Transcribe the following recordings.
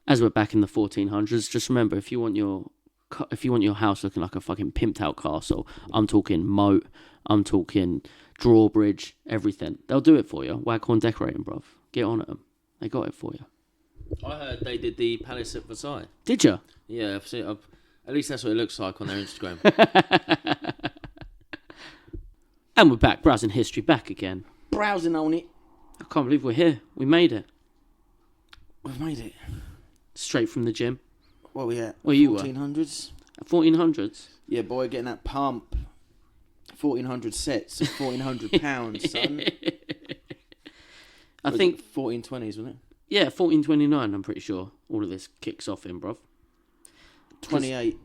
as we're back in the 1400s, just remember, if you want your house looking like a fucking pimped out castle, I'm talking moat, I'm talking drawbridge, everything. They'll do it for you. Waghorn Decorating, bruv. Get on at them. They got it for you. I heard they did the Palace at Versailles. Did you? Yeah, I've seen it. At least that's what it looks like on their Instagram. And we're back, browsing history back again. Browsing on it. I can't believe we're here. We made it. We've made it. Straight from the gym. What are we at? Where you were? 1400s? 1400s? Yeah, boy, getting that pump. 1400 sets of 1400 pounds, son. I think 1420s, wasn't it? Yeah, 1429, I'm pretty sure. All of this kicks off in, bruv. 28.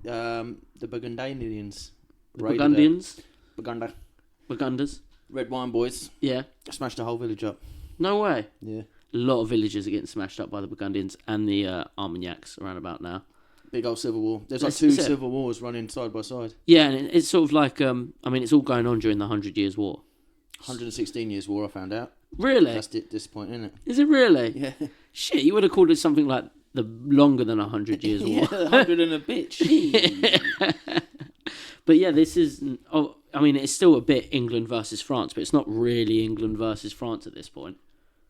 The Burgundians. The Burgundians? Burgunders. Red wine boys. Yeah. Smashed the whole village up. No way. Yeah. A lot of villages are getting smashed up by the Burgundians and the Armagnacs around about now. Big old civil war. There's like two civil wars running side by side. Yeah, and it's sort of like, it's all going on during the 100 Years' War. 116 Years' War, I found out. Really? That's disappointing, isn't it? Is it really? Yeah. Shit, you would have called it something like the longer than 100 Years' War. 100 and a bitch. But yeah, this is... it's still a bit England versus France, but it's not really England versus France at this point.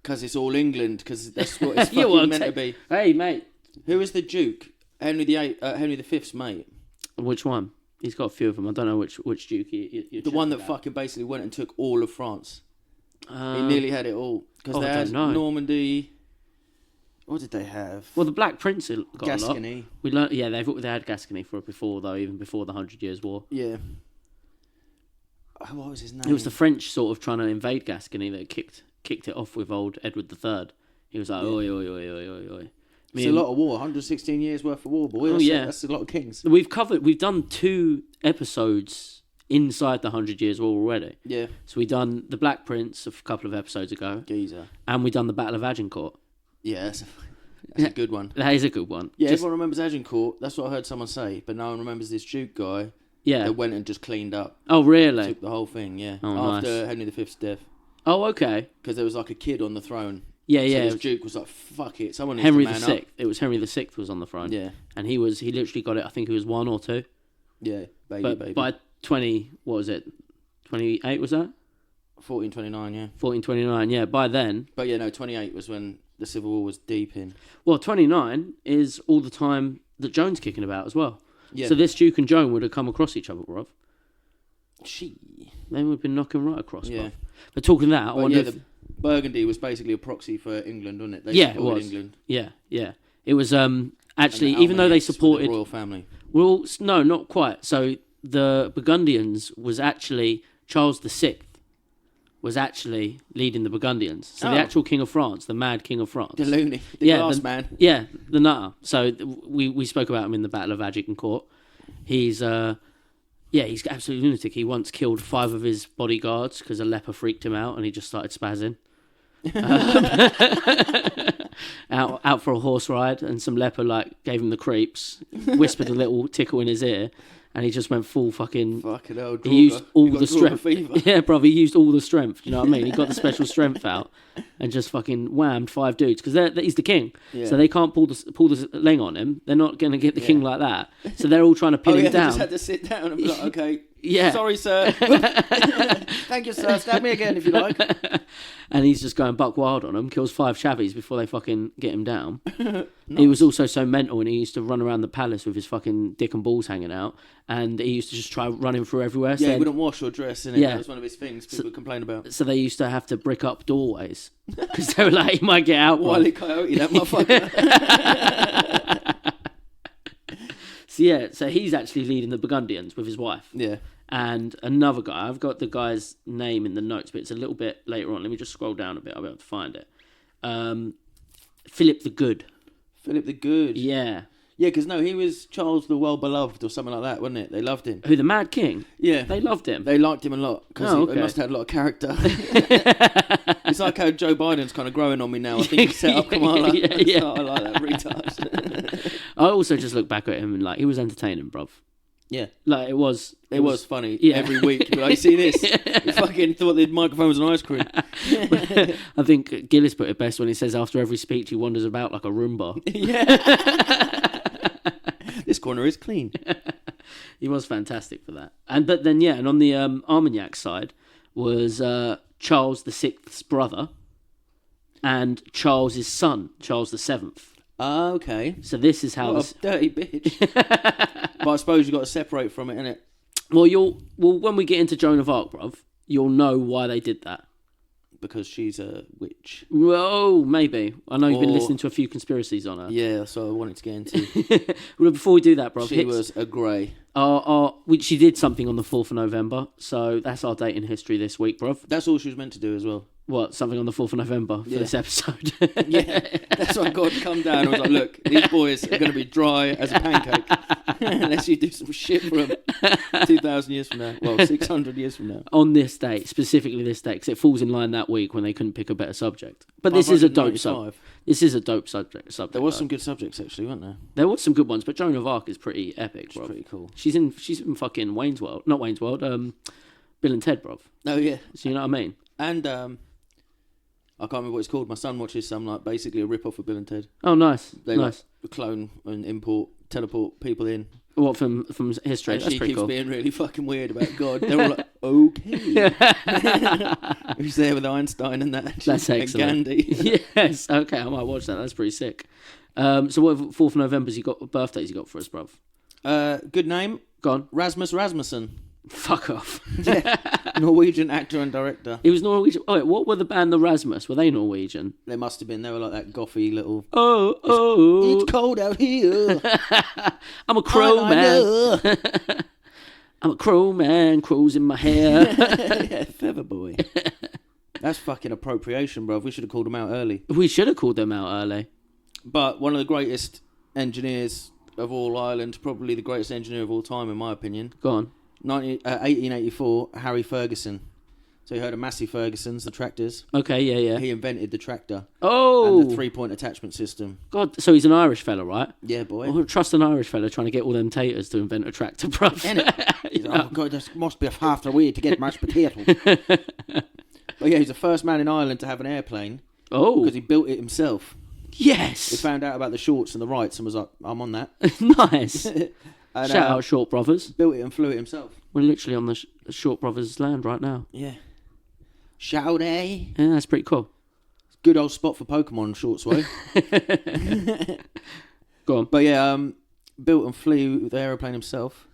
Because it's all England, because that's what it's fucking meant to be. Hey, mate. Who is the Duke? Henry V's mate. Which one? He's got a few of them. I don't know which Duke you're the one that about. fucking basically went and took all of France. He nearly had it all. Because they had Normandy. What did they have? Well, the Black Prince got Gascony. a lot. We learned, yeah, they had Gascony even before the 100 Years' War. Yeah. What was his name? It was the French sort of trying to invade Gascony that kicked it off with old Edward III. He was like, oi, oi, oi, oi, oi, oi. It's a lot of war. 116 years worth of war, boy. That's a lot of kings. We've done 2 episodes inside the 100 Years' War already. Yeah. So we done the Black Prince a couple of episodes ago. Geezer. And we done the Battle of Agincourt. Yeah, that's a good one. That is a good one. Yeah, everyone remembers Agincourt. That's what I heard someone say. But no one remembers this Duke guy. Yeah. That went and just cleaned up. Oh, really? Took the whole thing, yeah. Oh, After Henry V's death. Oh, okay. Because there was like a kid on the throne. Yeah, so yeah. this Duke was like, fuck it. Someone needs Henry to man VI. up. It was Henry VI was on the throne. Yeah. And he literally got it, I think he was 1 or 2. Yeah, baby. By 20, what was it? 28 was that? 1429, yeah. 1429, yeah, by then. But yeah, no, 28 was when the Civil War was deep in. Well, 29 is all the time that Joan's kicking about as well. Yeah. So this Duke and Joan would have come across each other, bruv. They would have been knocking right across, yeah. bruv. But talking that, I wonder if... Burgundy was basically a proxy for England, wasn't it? It was. England. Yeah. It was, actually, even though they supported... The royal family. Well, no, not quite. So the Burgundians was actually... Charles VI was actually leading the Burgundians. So the actual King of France, the mad King of France. The loony. The glass man. Yeah, the nutter. So we spoke about him in the Battle of Agincourt. He's absolutely lunatic. He once killed 5 of his bodyguards because a leper freaked him out and he just started spazzing. Out for a horse ride, and some leper gave him the creeps, whispered a little tickle in his ear, and he just went full fucking hell. He used all the strength. Yeah, bruv, he used all the strength. You know what I mean? He got the special strength out and just fucking whammed 5 dudes because he's the king, so they can't pull the leg on him. They're not going to get the king like that. So they're all trying to pin him down. They just had to sit down and be like, okay. Yeah. Sorry, sir. Thank you, sir. Stab me again if you like. And he's just going buck wild on them, kills 5 chavvies before they fucking get him down. Nice. He was also so mental, and he used to run around the palace with his fucking dick and balls hanging out, and he used to just try running through everywhere. Yeah, he wouldn't wash or dress, innit? Yeah. That was one of his things people would complain about. So they used to have to brick up doorways, because they were like, he might get out. Wile E. Coyote, that motherfucker. So he's actually leading the Burgundians with his wife. Yeah. And another guy, I've got the guy's name in the notes, but it's a little bit later on. Let me just scroll down a bit. I'll be able to find it. Philip the Good. Philip the Good. Yeah. Yeah, because he was Charles the Well-Beloved or something like that, wasn't it? They loved him. Who, the Mad King? Yeah. They loved him. They liked him a lot because he must have had a lot of character. It's like how Joe Biden's kind of growing on me now. I think he set up Kamala. Yeah. I like that. Retard. I also just look back at him and he was entertaining, bruv. Yeah. Like, it was funny yeah. every week. But I see this. You fucking thought the microphone was an ice cream. I think Gillis put it best when he says after every speech he wanders about like a Roomba. Yeah. This corner is clean. He was fantastic for that. And on the Armagnac side was Charles VI's brother and Charles's son, Charles VII. Okay. So this is how what a dirty bitch. But I suppose you've got to separate from it, innit? Well, when we get into Joan of Arc, bruv, you'll know why they did that. Because she's a witch. Well, maybe. I know you've been listening to a few conspiracies on her. Yeah, that's what I wanted to get into. Well, before we do that, bruv, she was a grey. She did something on the 4th of November, so that's our date in history this week, bruv. That's all she was meant to do as well. What, something on the 4th of November for this episode? Yeah, that's why God come down and was like, look, these boys are going to be dry as a pancake unless you do some shit for them 2,000 years from now. Well, 600 years from now. On this date, specifically this date, because it falls in line that week when they couldn't pick a better subject. But this is a dope subject. This is a dope subject. There was some good subjects, actually, weren't there? There was some good ones, but Joan of Arc is pretty epic, bro. Pretty cool. She's in fucking Wayne's World. Not Wayne's World, Bill and Ted, bruv. Oh, yeah. So you know what I mean? And, I can't remember what it's called. My son watches some, like, basically a rip-off of Bill and Ted. Oh, nice. They nice. Like, clone and teleport people in. What, from history? And That's she pretty keeps cool. being really fucking weird about God. They're all like, okay. Who's there with Einstein and that? That's excellent. And Gandhi. Yes. Okay, I might watch that. That's pretty sick. So what 4th of November's birthdays you got for us, bruv? Good name. Go on. Rasmus Rasmussen. Fuck off. Yeah. Norwegian actor and director. He was Norwegian. Oh, wait, what were the band The Rasmus? Were they Norwegian? They must have been. They were like that gothy little... It's cold out here. I'm a crow man. I'm a crow man, crows in my hair. Yeah, feather boy. That's fucking appropriation, bro. We should have called them out early. We should have called them out early. But one of the greatest engineers of all Ireland, probably the greatest engineer of all time, in my opinion. Go on. 1884, Harry Ferguson. So you heard of Massey Ferguson's, the tractors? Okay, yeah. He invented the tractor. Oh! And the 3-point attachment system. God, so he's an Irish fella, right? Yeah, boy. I wouldn't trust an Irish fella trying to get all them taters to invent a tractor, bruv. Oh, God, this must be half the way to get mashed potatoes. But yeah, he's the first man in Ireland to have an airplane. Oh. Because he built it himself. Yes! He found out about the shorts and the rights and was like, I'm on that. Nice. And, shout out Short Brothers. Built it and flew it himself. We're literally on the Short Brothers' land right now. Yeah. Shout eh? Yeah, that's pretty cool. Good old spot for Pokemon, Shorts way. Go on. But yeah, built and flew the aeroplane himself.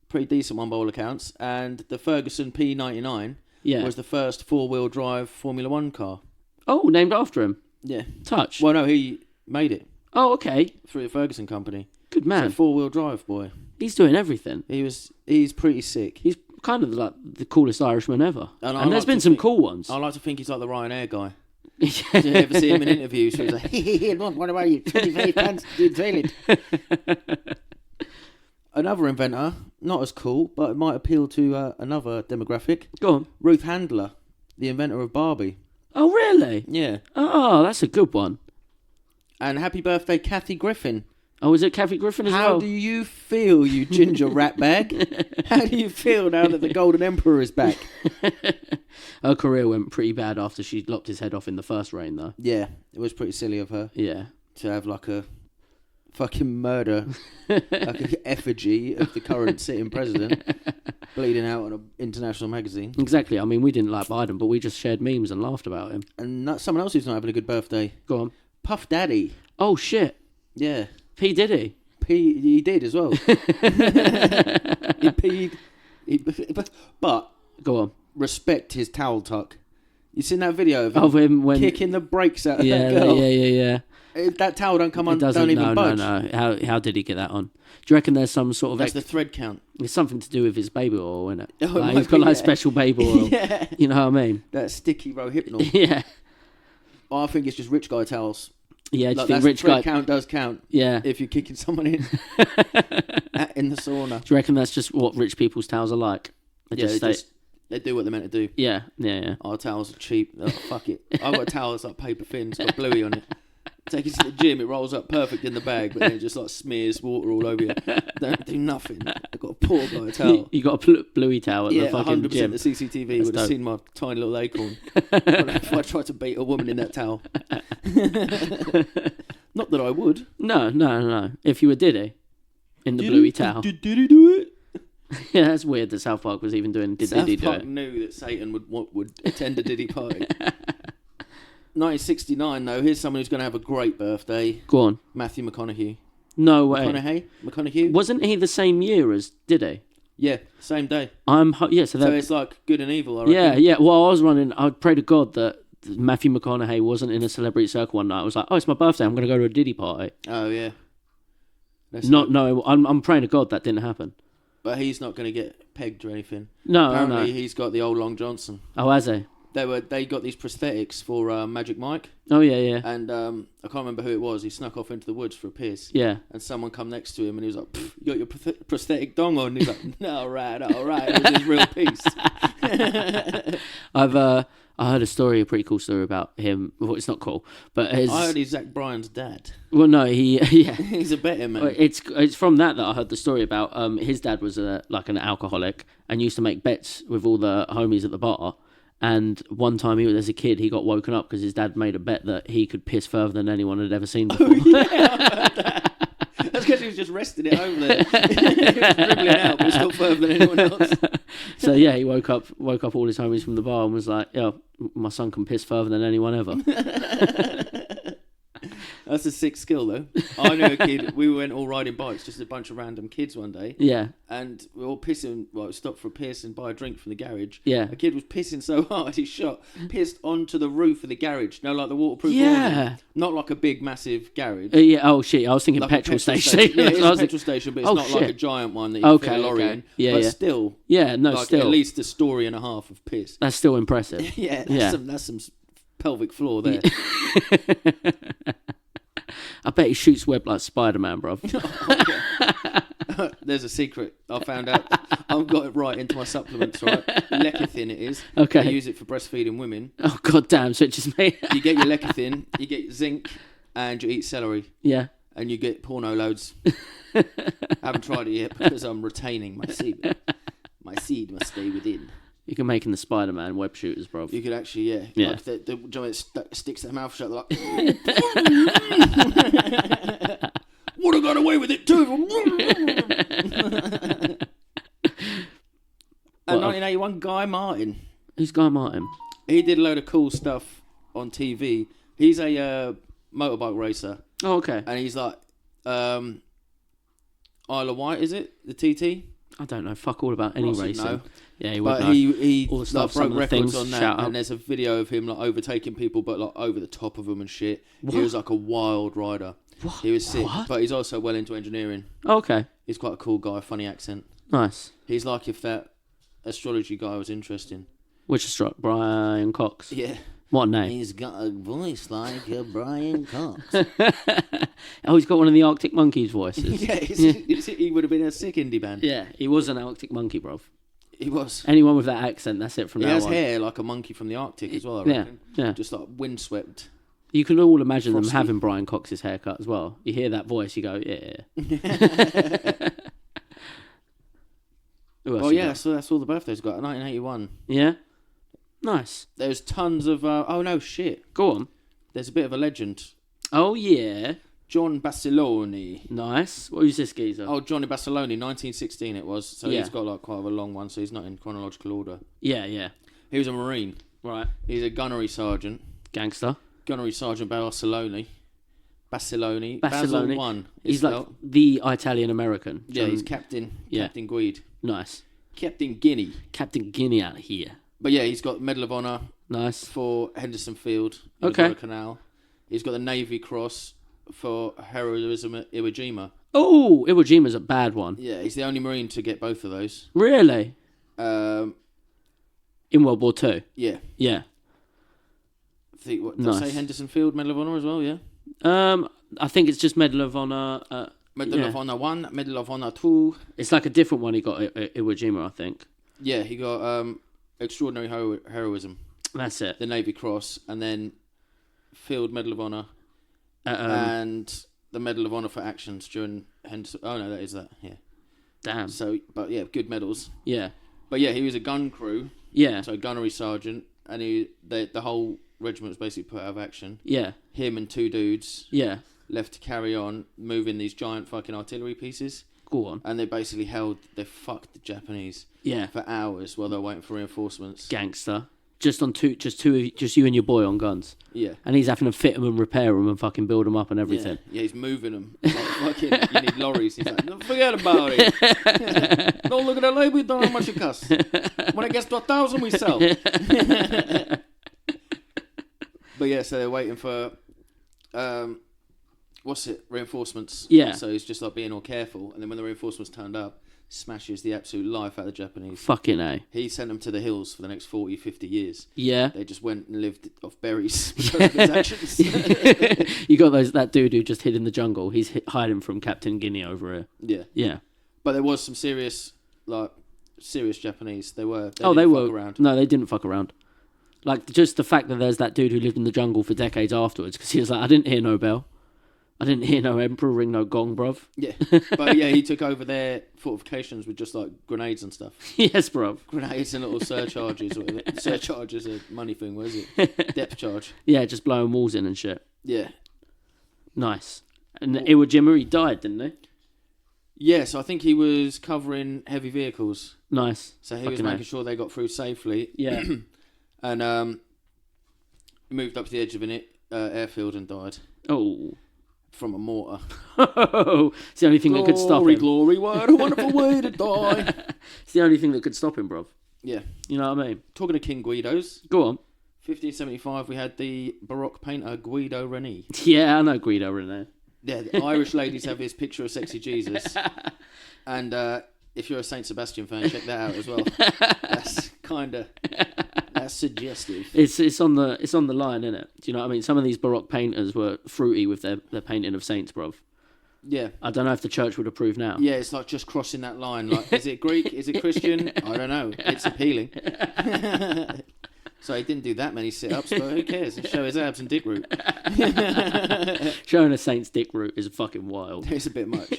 Pretty decent one by all accounts. And the Ferguson P99 was the first 4-wheel drive Formula 1 car. Oh, named after him? Yeah. Touch? Well, no, he made it. Oh, okay. Through the Ferguson company. Good man. So 4-wheel drive, boy. He's doing everything. He's pretty sick. He's kind of like the coolest Irishman ever. And there's like been some cool ones. I like to think he's like the Ryanair guy. Did you ever see him in interviews? He was like, what about you? 25 pants, dude, toilet. Another inventor, not as cool, but it might appeal to another demographic. Go on. Ruth Handler, the inventor of Barbie. Oh, really? Yeah. Oh, that's a good one. And happy birthday, Kathy Griffin. Oh, is it Kathy Griffin as well? How do you feel, you ginger rat bag? How do you feel now that the Golden Emperor is back? Her career went pretty bad after she lopped his head off in the first reign, though. Yeah, it was pretty silly of her. Yeah. To have like a fucking murder, like an effigy of the current sitting president bleeding out on an international magazine. Exactly. I mean, we didn't like Biden, but we just shared memes and laughed about him. And someone else who's not having a good birthday. Go on. Puff Daddy. Oh, shit. Yeah. P. Diddy. He did as well. He peed. But go on. Respect his towel tuck. You seen that video of him when kicking the brakes out of that girl? Yeah. If that towel don't come on, don't even budge. No. How did he get that on? Do you reckon there's some sort of... That's the thread count. It's something to do with his baby oil, isn't it? Oh, like, he's got special baby oil. Yeah. You know what I mean? That sticky Rohypnol. Yeah. I think it's just rich guy towels. Yeah, do you think rich guy count does count? Yeah. If you're kicking someone in the sauna. Do you reckon that's just what rich people's towels are like? They do what they're meant to do. Yeah. Our towels are cheap. Oh, fuck it. I've got a towel that's like paper thin. It's got bluey on it. Take it to the gym. It rolls up perfect in the bag, but then it just like smears water all over you. Don't do nothing. I've got to poor guy towel. You got a bluey towel at the Yeah, fucking 100% gym. the CCTV would have dope. seen my tiny little acorn if I tried to beat a woman in that towel. Not that I would. No. If you were Diddy in the bluey towel. Did he do it? Yeah, that's weird that South Park was even doing. Did Diddy do South Park it? knew that Satan would attend a Diddy party. 1969, though. Here's someone who's going to have a great birthday. Go on. Matthew McConaughey. No way. McConaughey. Wasn't he the same year as Diddy? Yeah, same day. So it's like good and evil, I reckon. Yeah. Well, I'd pray to God that Matthew McConaughey wasn't in a celebrity circle one night. I was like, oh, it's my birthday. I'm going to go to a Diddy party. Oh, yeah. I'm praying to God that didn't happen. But he's not going to get pegged or anything. No, Apparently, he's got the old Long Johnson. Oh, has he? They got these prosthetics for Magic Mike. Oh, yeah. And I can't remember who it was. He snuck off into the woods for a piss. Yeah. And someone come next to him and he was like, you got your prosthetic dong on? And he's like, no, all right. It was his real piece. I heard a pretty cool story about him. Well, it's not cool, but I heard he's Zach Bryan's dad. Well, no, yeah. He's a betting man. It's from that I heard the story about his dad was like an alcoholic and used to make bets with all the homies at the bar. And one time, as a kid, he got woken up because his dad made a bet that he could piss further than anyone had ever seen before. Oh, yeah, I heard that. That's because he was just resting it over there. He was dribbling out, but still further than anyone else. So yeah, he woke up all his homies from the bar and was like, "Yo, my son can piss further than anyone ever." That's a sick skill, though. I knew a kid. We went all riding bikes, just a bunch of random kids one day. Yeah. And we were all pissing. Well, we stopped for a piss and buy a drink from the garage. Yeah. A kid was pissing so hard he pissed onto the roof of the garage. No, like the waterproof. Yeah. Awning. Not like a big, massive garage. Yeah. Oh shit! I was thinking like petrol station. Yeah, it's a petrol station, but it's not shit. like a giant one that you fit a lorry in. Yeah, but yeah. still. Yeah. No. Like still. at least a story and a half of piss. That's still impressive. Yeah. Yeah. That's some pelvic floor there. I bet he shoots web like Spider-Man, bruv. There's a secret I found out. I've got it right into my supplements, right? Lecithin it is. Okay. I use it for breastfeeding women. Oh, god damn, so it just made... You get your lecithin, you get zinc, and you eat celery. Yeah. And you get porno loads. I haven't tried it yet because I'm retaining my seed. My seed must stay within. You can make in the Spider-Man web shooters, bruv. You could actually, yeah. Yeah. Like the giant sticks their mouth shut, like... Would have got away with it too. And 1981, Guy Martin. Who's Guy Martin? He did a load of cool stuff on TV. He's a motorbike racer. Oh, okay. And he's like, Isle of Wight, is it? The TT? I don't know. Fuck all about any Ross would racing. know. Yeah, he would But know. he all the stuff, like, some broke of the records things, on that. shout out. And there's a video of him like overtaking people, but like over the top of them and shit. What? He was like a wild rider. What? He was sick, What? but he's also well into engineering. Oh, okay. He's quite a cool guy, funny accent. Nice. He's like if that astrology guy was interesting. Which is struck? Brian Cox. Yeah. What a name. He's got a voice like a Brian Cox. Oh, he's got one of the Arctic Monkeys voices. Yeah, he would have been a sick indie band. Yeah, he was an Arctic Monkey, bruv. He was. Anyone with that accent, that's it from He now has on. hair like a monkey from the Arctic as well, I Yeah, reckon. yeah. Just like windswept. You can all imagine Frosty. them having Brian Cox's haircut as well. You hear that voice, you go, yeah. Who else Oh you yeah, got? so that's all the birthdays got. 1981. Yeah? Nice. There's tons of... oh no, shit. Go on. There's a bit of a legend. Oh, yeah. John Basiloni. Nice. What was this geezer? Oh, Johnny Basiloni, 1916 it was. So Yeah. he's got like quite a long one, so he's not in chronological order. Yeah, yeah. He was a Marine. Right. He's a gunnery sergeant. Gangster. Gunnery Sergeant Basiloni. Basil Basiloni. 1. He's like the Italian-American. Yeah, he's Captain. Yeah. Captain Guide. Nice. Captain Guinea. Captain Guinea out here. But yeah, he's got Medal of Honor Nice. for Henderson Field. Okay. Canal. He's got the Navy Cross for heroism at Iwo Jima. Oh, Iwo Jima's a bad one. Yeah, he's the only Marine to get both of those. Really? Um, In World War Two? yeah. Yeah. Did I Nice. say Henderson Field Medal of Honor as well? Yeah. I think it's just Medal of Honor. Medal of Honor 1, Medal of Honor 2. It's like a different one he got at Iwo Jima, I think. Yeah, he got Extraordinary Heroism, That's it. the Navy Cross, and then Field Medal of Honor, Um, and the Medal of Honor for actions during Henderson. Oh no, that is that. Yeah. Damn. So, but yeah, good medals. Yeah. But yeah, he was a gun crew. Yeah. So gunnery sergeant, and the whole regiment was basically put out of action. Yeah. Him and 2 dudes. Yeah. Left to carry on moving these giant fucking artillery pieces. Go on. And they fucked the Japanese. Yeah. For hours while they were waiting for reinforcements. Gangster. Just you and your boy on guns. Yeah. And he's having to fit them and repair them and fucking build them up and everything. Yeah, he's moving them. Like fucking, you need lorries. He's like, no, forget about it. Don't look at the label, you don't know how much it costs. When it gets to 1,000, we sell. But yeah, so they're waiting for, reinforcements. Yeah. So he's just like being all careful. And then when the reinforcements turned up, smashes the absolute life out of the Japanese. Fucking A. He sent them to the hills for the next 40, 50 years. Yeah. They just went and lived off berries because of his actions. You got that dude who just hid in the jungle. He's hiding from Captain Guinea over here. Yeah. Yeah. But there was some serious Japanese. They were. They didn't were. fuck around. No, they didn't fuck around. Like, just the fact that there's that dude who lived in the jungle for decades afterwards, because he was like, I didn't hear no bell. I didn't hear no emperor ring no gong, bruv. Yeah. But yeah, he took over their fortifications with just like grenades and stuff. Yes, bruv. Grenades and little surcharges. Or whatever. Surcharge is a money thing, was it? Depth charge. Yeah, just blowing walls in and shit. Yeah. Nice. And Iwo Jima, he died, didn't he? Yeah, so I think he was covering heavy vehicles. Nice. So he was making sure they got through safely. Yeah. And moved up to the edge of an airfield and died. Oh. From a mortar. It's the only thing that could stop him. Glory, what a wonderful way to die. It's the only thing that could stop him, bruv. Yeah. You know what I mean? Talking of King Guidos. Go on. 1575, we had the Baroque painter Guido Reni. Yeah, I know Guido Reni. Yeah, the Irish ladies have his picture of sexy Jesus. And if you're a Saint Sebastian fan, check that out as well. That's suggestive. It's on the line, isn't it? Do you know what I mean? Some of these Baroque painters were fruity with their painting of saints, bruv. Yeah. I don't know if the church would approve now. Yeah, it's like just crossing that line. Like, is it Greek? Is it Christian? I don't know. It's appealing. So he didn't do that many sit-ups, but who cares? Show his abs and dick root. Showing a saint's dick root is fucking wild. It's a bit much.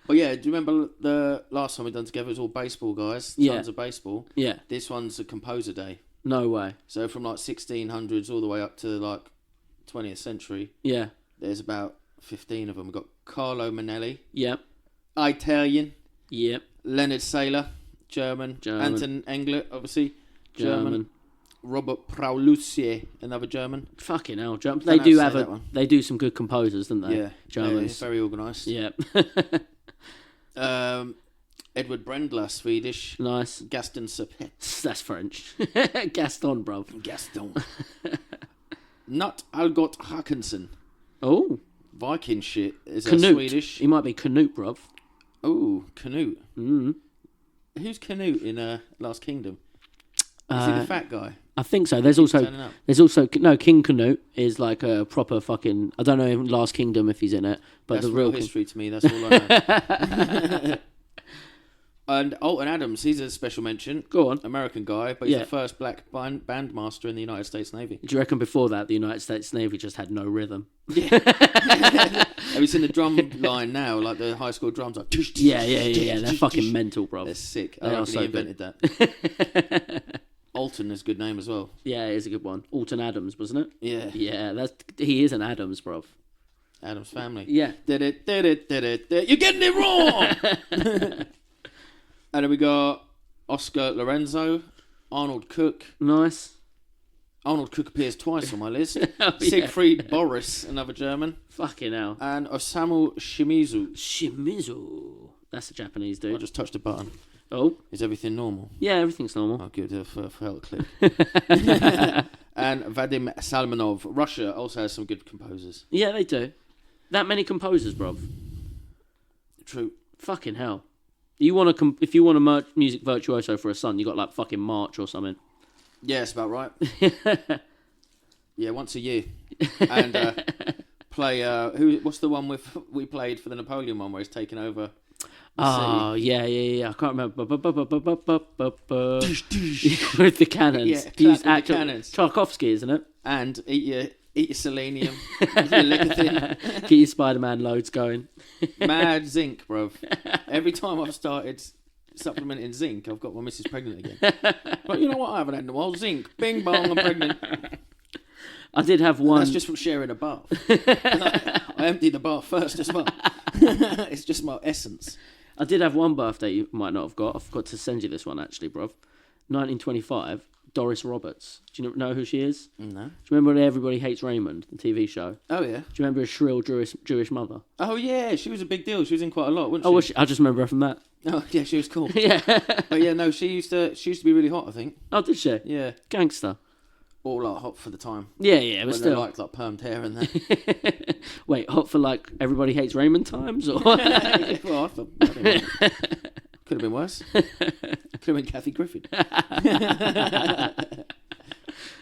But yeah, do you remember the last time we done together? It was all baseball guys. Tons of baseball. Yeah. This one's a composer day. No way. So from like 1600s all the way up to like 20th century. Yeah. There's about 15 of them. We've got Carlo Manelli. Yep. Italian. Yep. Leonard Saylor. German. Anton Englert, obviously. German. Robert Praulussier, another German. Fucking hell, German. They do some good composers, don't they? Yeah. Germans. Very organised. Yeah. Edward Brendler, Swedish. Nice. Gaston Sapet. That's French. Gaston, bruv. Gaston. Nut Algot Haakensen. Oh. Viking shit. Is that Canute. Swedish? He might be Canute, bruv. Oh, Canute. Mm. Who's Canute in Last Kingdom? Is he the fat guy? I think so. There's also King Canute is like a proper fucking. I don't know in Last Kingdom if he's in it, but that's the real history to me. That's all I know. And Alton Adams, he's a special mention. Go on, American guy, but he's the first black bandmaster in the United States Navy. Do you reckon before that the United States Navy just had no rhythm? Yeah. Have you seen the drum line now? Like the high school drums, like yeah. They're fucking mental, bro. They're sick. They are so he invented that. Alton is a good name as well. Yeah, it is a good one. Alton Adams, wasn't it? Yeah. Yeah, he is an Adams, bro. Adams family. Yeah. You're getting it wrong. And then we got Oscar Lorenzo, Arnold Cook. Nice. Arnold Cook appears twice on my list. Siegfried Boris, another German. Fucking hell. And Osamu Shimizu. Shimizu. That's a Japanese dude. I just touched a button. Oh. Is everything normal? Yeah, everything's normal. Oh, good. Felt click. And Vadim Salmanov. Russia also has some good composers. Yeah, they do. That many composers, bruv. True. Fucking hell. If you want a music virtuoso for a son, you got like fucking March or something. Yeah, it's about right. Yeah, once a year. And play. What's the one we played for the Napoleon one where he's taken over? Oh, yeah. I can't remember. With the cannons. Yeah, the cannons. Tchaikovsky, isn't it? And eat Eat your selenium. Eat your lecithin. Get your Spider-Man loads going. Mad zinc, bruv. Every time I've started supplementing zinc, I've got my missus pregnant again. But you know what? I haven't had in a while. Zinc. Bing bong, I'm pregnant. I did have one. That's just from sharing a bath. I empty the bath first as well. It's just my essence. I did have one birthday you might not have got. I forgot to send you this one actually, bruv. 1925. Doris Roberts. Do you know who she is? No. Do you remember Everybody Hates Raymond, the TV show? Oh, yeah. Do you remember a shrill Jewish mother? Oh, yeah. She was a big deal. She was in quite a lot, wasn't she? Oh, was she? I just remember her from that. Oh, yeah, she was cool. Yeah. But yeah, no, she used to be really hot, I think. Oh, did she? Yeah. Gangster. All like hot for the time. Yeah, but when still. Like permed hair and that. Wait, hot for like Everybody Hates Raymond times? Or? Well, I thought, I don't know. Could have been worse. Could have been Kathy Griffin.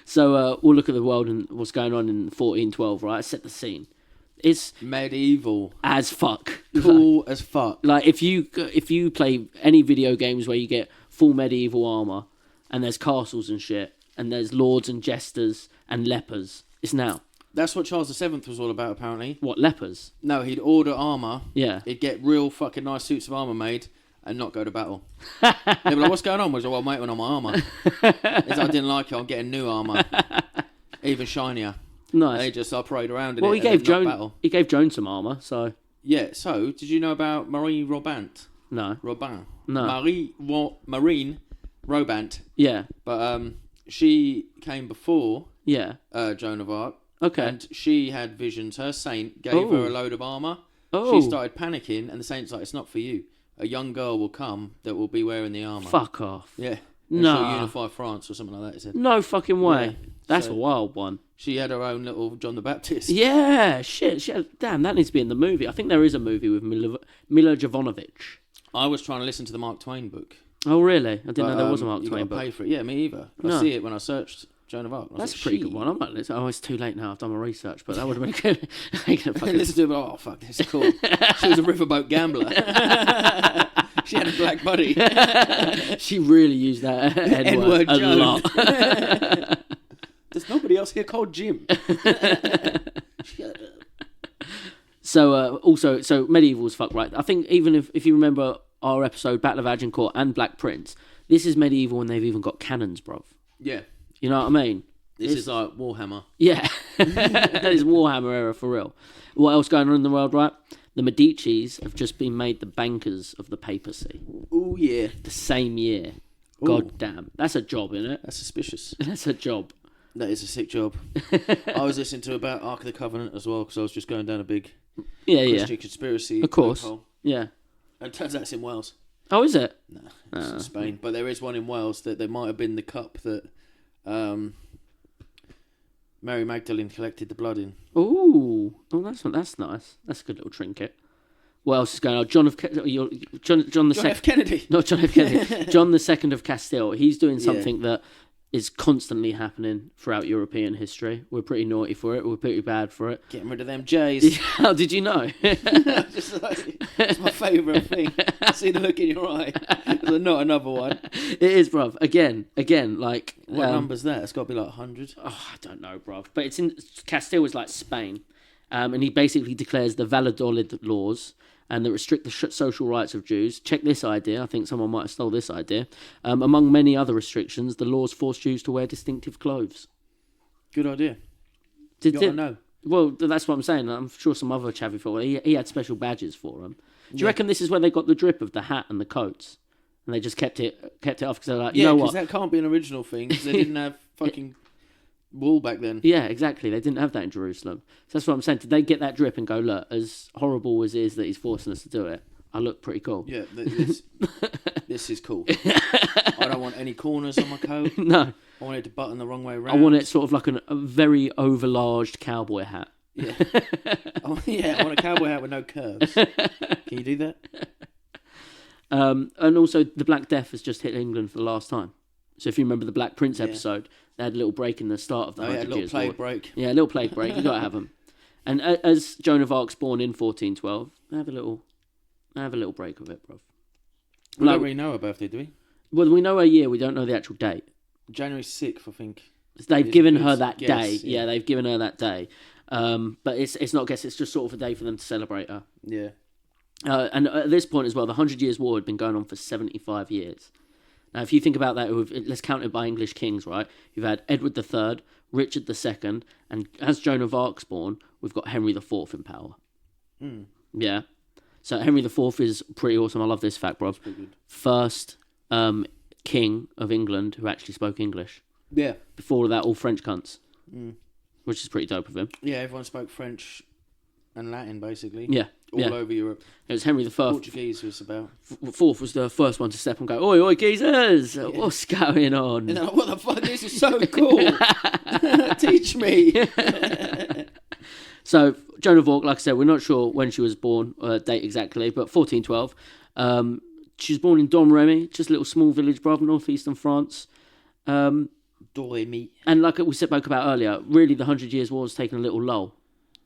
So we'll look at the world and what's going on in 1412, right? Set the scene. It's medieval as fuck. Cool as fuck. Like if you play any video games where you get full medieval armor and there's castles and shit and there's lords and jesters and lepers, it's now. That's what Charles VII was all about, apparently. What, lepers? No, he'd order armour. Yeah. He'd get real fucking nice suits of armour made and not go to battle. They'd be like, what's going on? Was like, well, I'm waiting on my armour. I didn't like it, I'm getting new armour. Even shinier. Nice. I parade around in well, it. He gave Joan some armour, so... Yeah, so, did you know about Marie Robant? No. Robin. No. Marine Robant. Yeah. But she came before yeah. Joan of Arc. Okay. And she had visions. Her saint gave her a load of armour. Oh. She started panicking, and the saint's like, it's not for you. A young girl will come that will be wearing the armour. Fuck off. Yeah. No. She'll unify France or something like that, he said. No fucking way. Yeah. That's So- a wild one. She had her own little John the Baptist. Yeah, shit. Damn, that needs to be in the movie. I think there is a movie with Mila Jovovich. I was trying to listen to the Mark Twain book. Oh, really? I didn't know there was a Mark you Twain gotta book. pay for it. Yeah, me either. No. I see it when I searched Joan of Arc. I was That's like, a pretty good one. I might listen. Oh, it's too late now. I've done my research, but that would have been good. Listen to it, oh, fuck, this is cool. She was a riverboat gambler. She had a black buddy. She really used that N-word a Joan. lot. There's nobody else here called Jim. So medieval's fuck, right? I think even if you remember our episode Battle of Agincourt and Black Prince, this is medieval and they've even got cannons, bruv. Yeah. You know what I mean? This is like Warhammer. Yeah. That is Warhammer era for real. What else going on in the world, right? The Medicis have just been made the bankers of the papacy. Oh, yeah. The same year. Ooh. God damn. That's a job, isn't it? That's suspicious. That's a job. That is a sick job. I was listening to about Ark of the Covenant as well, because I was just going down a big Christian conspiracy. Of course. Loophole. Yeah. And it turns out it's in Wales. Oh, is it? No, it's in Spain. But there is one in Wales that there might have been the cup that Mary Magdalene collected the blood in. Ooh. Oh, that's nice. That's a good little trinket. What else is going on? John F. Kennedy. Not John F. Kennedy. John II of Castile. He's doing something that is constantly happening throughout European history. We're pretty naughty for it. We're pretty bad for it. Getting rid of them J's. How did you know? Just like, it's my favourite thing. I see the look in your eye. There's not another one. It is, bruv. Again, like... What number's that? It's got to be like 100. Oh, I don't know, bruv. But it's in... Castile is like Spain. And he basically declares the Valladolid laws and that restrict the social rights of Jews. Check this idea. I think someone might have stole this idea. Among many other restrictions, the laws force Jews to wear distinctive clothes. Good idea. You gotta know. Well, that's what I'm saying. I'm sure some other chavvy thought he had special badges for them. Do you reckon this is where they got the drip of the hat and the coats? And they just kept it off because they're like, you know what? Yeah, because that can't be an original thing because they didn't have fucking wool back then. Yeah, exactly. They didn't have that in Jerusalem. So that's what I'm saying. Did they get that drip and go, look, as horrible as it is that he's forcing us to do it, I look pretty cool. Yeah, this is cool. I don't want any corners on my coat. No. I want it to button the wrong way around. I want it sort of like a very overlarged cowboy hat. Yeah. I want a cowboy hat with no curves. Can you do that? And also, the Black Death has just hit England for the last time. So if you remember the Black Prince episode, they had a little break in the start of the 100 a little Years' plague War. break. Yeah, a little plague break. You got to have them. And as Joan of Arc's born in 1412, they have a little break of it, bruv. We don't really know her birthday, do we? Well, we know her year. We don't know the actual date. January 6th, I think. They've given her that guess, day. Yeah, they've given her that day. But it's not a guess. It's just sort of a day for them to celebrate her. Yeah. And at this point as well, the 100 Years' War had been going on for 75 years. Now, if you think about that, let's count it by English kings, right? You've had Edward III, Richard II, and as Joan of Arc's born, we've got Henry IV in power. Mm. Yeah. So Henry IV is pretty awesome. I love this fact, bro. First king of England who actually spoke English. Yeah. Before that, all French cunts. Which is pretty dope of him. Yeah, everyone spoke French and Latin, basically. Yeah. All over Europe. It was Henry IV. Portuguese was about. Fourth was the first one to step and go, oi, oi, geezers! Yeah. What's going on? And they're like, what the fuck? This is so cool. Teach me. So, Joan of Arc, like I said, we're not sure when she was born, date exactly, but 1412. She was born in Domremy, just a little small village, brother, northeastern France. Domremy. And like we spoke about earlier, really the 100 Years' War has taken a little lull,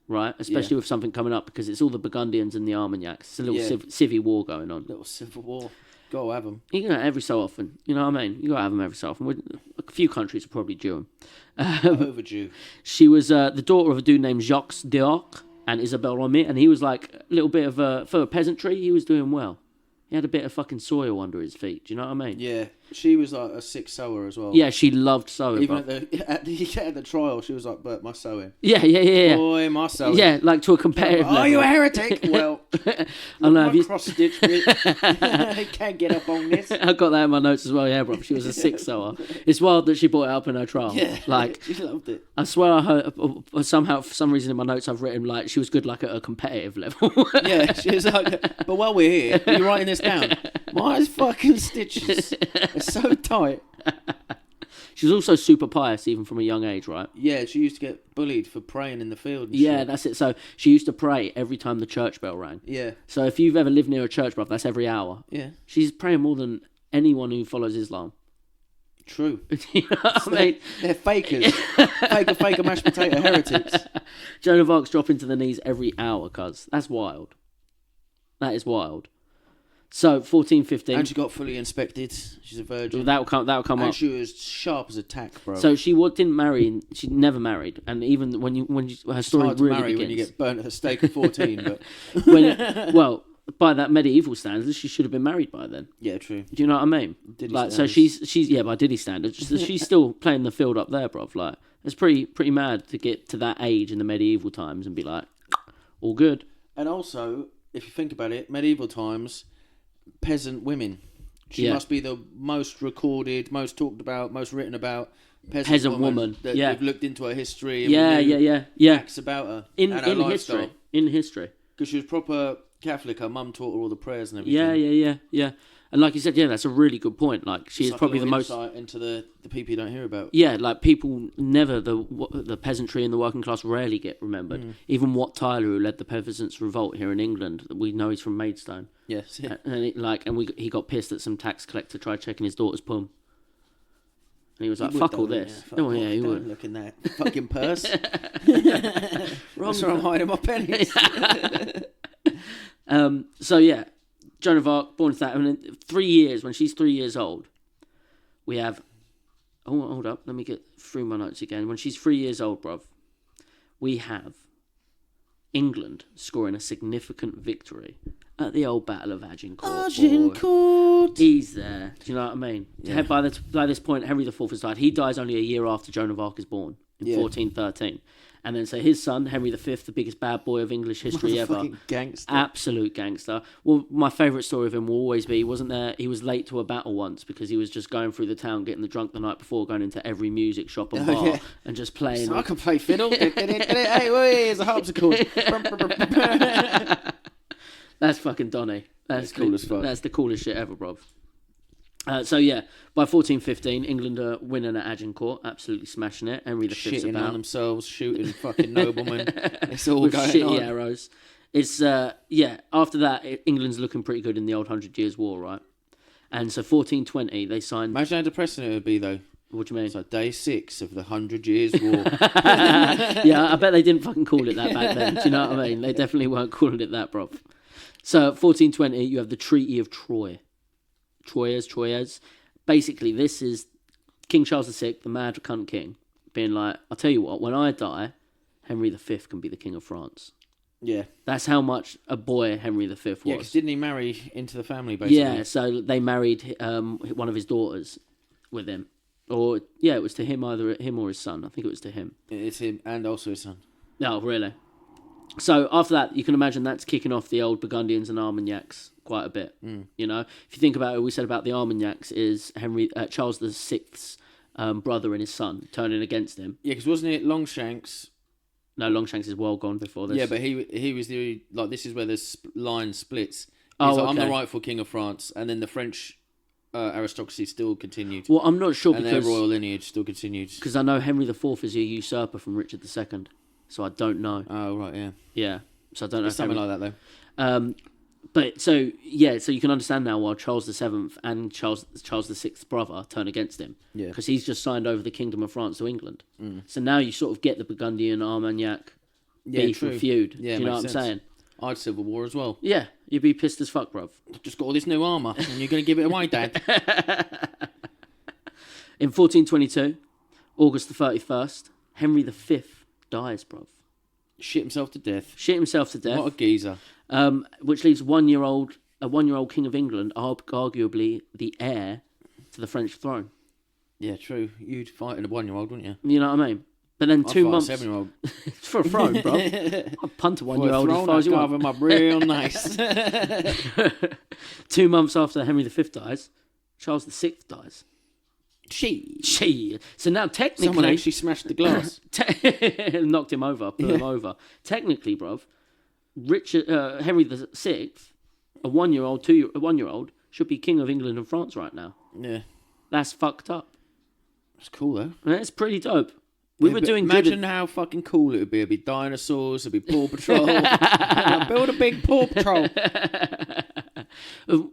right? Especially with something coming up, because it's all the Burgundians and the Armagnacs. It's a little civvy war going on. Little civil war. Gotta have them. You know, every so often. You know what I mean? You gotta have them every so often. A few countries are probably due them. Overdue. She was the daughter of a dude named Jacques d'Arc and Isabelle Romy, and he was like a little bit of for peasantry, he was doing well. He had a bit of fucking soil under his feet. Do you know what I mean? Yeah. She was like a sick sewer as well. Yeah, she loved sewing. Even at the trial, she was like, "But my sewing." Yeah. Boy, my sewing. Yeah, like to a competitive level. Are you a heretic? Well, I know. My cross stitch bit. I can't get up on this. I got that in my notes as well. Yeah, bro. She was a sick sewer. It's wild that she brought it up in her trial. Yeah, like she loved it. I swear, I heard somehow for some reason in my notes I've written like she was good like at a competitive level. Yeah, she was like. But while we're here, are you writing this down? My fucking stitches are so tight. She was also super pious, even from a young age, right? Yeah, she used to get bullied for praying in the field. And yeah, shit. that's it. So she used to pray every time the church bell rang. Yeah. So if you've ever lived near a church, bruv, that's every hour. Yeah. She's praying more than anyone who follows Islam. True. You know what I mean? They're fakers. faker, mashed potato heretics. Joan of Arc's dropping to the knees every hour, cuz. That's wild. That is wild. So, 1415. And she got fully inspected. She's a virgin. That'll come and up. she was sharp as a tack, bro. So she didn't marry. She never married, and even when her story hard to really marry begins. when you get burnt at the stake at 14. But well, by that medieval standards, she should have been married by then. yeah, true. Do you know what I mean? Diddy like, so standards. she's by Diddy standards, so she's still playing the field up there, bruv. Like, it's pretty mad to get to that age in the medieval times and be like, all good. And also, if you think about it, medieval times, peasant women. She Yeah. must be the most recorded, most talked about, most written about Peasant woman, that yeah. we've looked into her history. And Yeah. Facts about her In and her lifestyle. history. Because she was proper Catholic. Her mum taught her all the prayers and everything. Yeah. And like you said, yeah, that's a really good point. Like, she It's is like probably a the little most. insight into the people you don't hear about. Yeah, like people never the peasantry and the working class rarely get remembered. Even Wat Tyler, who led the peasants' revolt here in England, we know he's from Maidstone. Yes. Yeah. And he got pissed that some tax collector tried checking his daughter's pum. And he was like, He would "Fuck all though, this." yeah, fuck Oh off, yeah, he don't would. look in that fucking purse. Wrong. That's where I'm hiding my pennies. So yeah, Joan of Arc, born to that. And in 3 years, when she's 3 years old, we have. Oh, hold up. Let me get through my notes again. When she's 3 years old, bruv, we have England scoring a significant victory at the old Battle of Agincourt. Agincourt. He's there. Do you know what I mean? Yeah. By this point, Henry IV has died. He dies only a year after Joan of Arc is born in 1413. And then so his son, Henry V, the biggest bad boy of English history ever. Fucking gangster. Absolute gangster. Well, my favourite story of him will always be, he was late to a battle once because he was just going through the town getting the drunk the night before, going into every music shop and bar and just playing. So I can play fiddle. Hey, here's a harpsichord. That's fucking Donny. That's cool as fuck. That's the coolest shit ever, bruv. So yeah, by 1415, England are winning at Agincourt, absolutely smashing it. Henry V's Shitting about on themselves, shooting fucking noblemen. It's all with going shitty on. arrows. It's after that, England's looking pretty good in the old 100 Years' War, right? And so 1420, they signed. Imagine how depressing it would be, though. What do you mean? It's like day 6 of the 100 Years' War. Yeah, I bet they didn't fucking call it that back then. Do you know what I mean? They definitely weren't calling it that, bruv. So 1420, you have the Treaty of Troyes. Troyes. Basically, this is King Charles VI, the mad cunt king, being like, I'll tell you what, when I die, Henry V can be the King of France. Yeah. That's how much a boy Henry V was. Yeah, because didn't he marry into the family, basically? Yeah, so they married one of his daughters with him. Or, yeah, it was to him, either him or his son. I think it was to him. It's him and also his son. Oh, really? So after that, you can imagine that's kicking off the old Burgundians and Armagnacs quite a bit. You know, if you think about it, we said about the Armagnacs is Charles VI's brother and his son turning against him. Yeah, because wasn't it Longshanks? No, Longshanks is well gone before this. Yeah, but he was the like. This is where the line splits. Oh, like, okay. I'm the rightful king of France, and then the French aristocracy still continued. Well, I'm not sure and because their royal lineage still continued. Because I know Henry IV is a usurper from Richard II, so I don't know. Oh right, yeah, Yeah. So I don't know. It's something like that though. But so you can understand now why Charles VII and Charles VI's brother turn against him. Yeah, because he's just signed over the Kingdom of France to England. So now you sort of get the Burgundian Armagnac beef and feud. Yeah, do you know what sense. I'm saying? I'd civil war as well. Yeah, you'd be pissed as fuck, bruv. Just got all this new armour, and you're going to give it away, Dad. In 1422, August the 31st, Henry V dies, bruv. Shit himself to death. Shit himself to death. What a geezer. Which leaves a one-year-old King of England, arguably the heir to the French throne. Yeah, true. You'd fight in a 1-year-old, wouldn't you? You know what I mean? But then 2 months... a 7-year-old. For a throne, bro. I'd punt a 1-year-old as far as you want. Carve him up real nice. 2 months after Henry V dies, Charles VI dies. She. So now technically... Someone actually smashed the glass. Knocked him over, blew him over. Technically, bruv, Henry VI, a 1-year-old, should be King of England and France right now. Yeah. That's fucked up. That's cool, though. That's pretty dope. We were doing good. Imagine how fucking cool it would be. It'd be dinosaurs, it'd be Paw Patrol. Build a big Paw Patrol.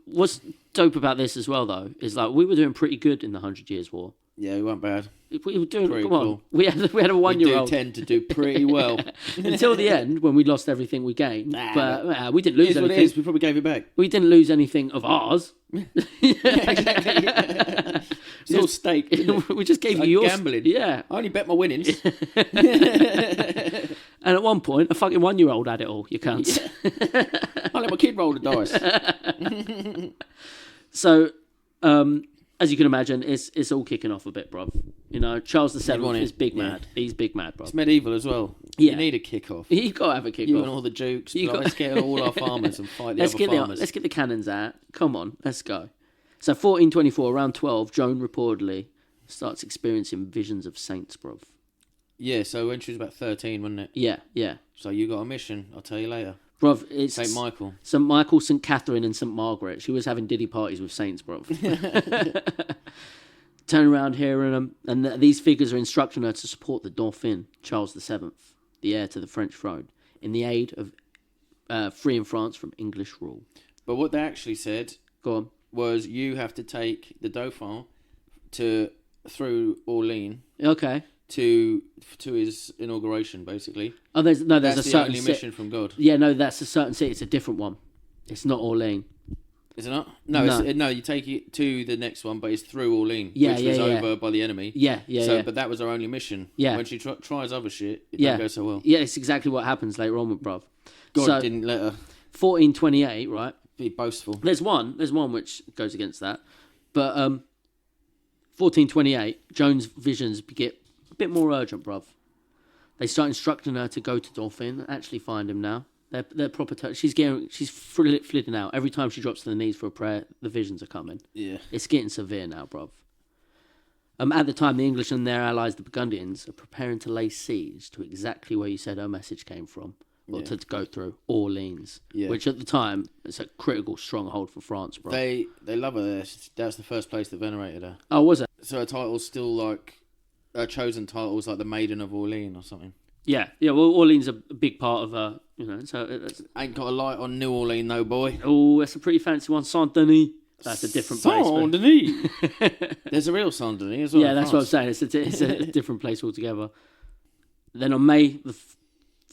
What's dope about this as well, though, is like we were doing pretty good in the 100 Years' War. Yeah, we weren't bad. We were doing, pretty come cool. on. We had a 1-year-old. We do tend to do pretty well. Until the end, when we lost everything we gained. But we didn't lose anything. What it is. We probably gave it back. We didn't lose anything of ours. Exactly. It's all stake. We just gave like you yours. Gambling. Yeah. I only bet my winnings. And at one point, a fucking 1-year-old had it all, you cunts. I let my kid roll the dice. So, as you can imagine, it's all kicking off a bit, bruv. You know, Charles VII is big mad. He's big mad, bruv. It's medieval as well. Yeah. You need a kick-off. You've got to have a kick-off. You and all the dukes. Let's get all our farmers and fight the other farmers. Let's get the cannons out. Come on, let's go. So 1424, around 12, Joan reportedly starts experiencing visions of saints, bruv. Yeah, so when she was about 13, wasn't it? Yeah. So you got a mission, I'll tell you later. Bruv, it's... St. Michael. St. Michael, St. Catherine and St. Margaret. She was having diddy parties with saints, bruv. Turn around here and these figures are instructing her to support the Dauphin, Charles VII, the heir to the French throne, in the aid of freeing France from English rule. But what they actually said... Go on. ...was you have to take the Dauphin through Orleans... Okay. To his inauguration, basically. Oh, there's that's a the certain only mission from God. Yeah, no, that's a certain city. It's a different one. It's not Orleans. Is it not? No, you take it to the next one, but it's through Orleans, which was over by the enemy. Yeah. But that was our only mission. Yeah. When she tries other shit, it don't go so well. Yeah, it's exactly what happens later on with bruv. God didn't let her. 1428, right? Be boastful. There's one which goes against that, but 1428, Joan's visions get a bit more urgent, bruv. They start instructing her to go to Dauphin, actually find him now. They're proper. She's flitting out every time she drops to the knees for a prayer. The visions are coming. Yeah, it's getting severe now, bruv. At the time, the English and their allies, the Burgundians, are preparing to lay siege to exactly where you said her message came from, or to go through Orleans, which at the time is a critical stronghold for France, bro. They love her there. That's the first place that venerated her. Oh, was it? So her title's still like her chosen title was like the Maiden of Orleans or something. Yeah. Well, Orleans is a big part of her, So it's... Ain't got a light on New Orleans, no boy. Oh, that's a pretty fancy one, Saint Denis. That's a different place. Saint Denis. There's a real Saint Denis as well. Yeah, that's what I'm saying. It's a different place altogether. Then on May the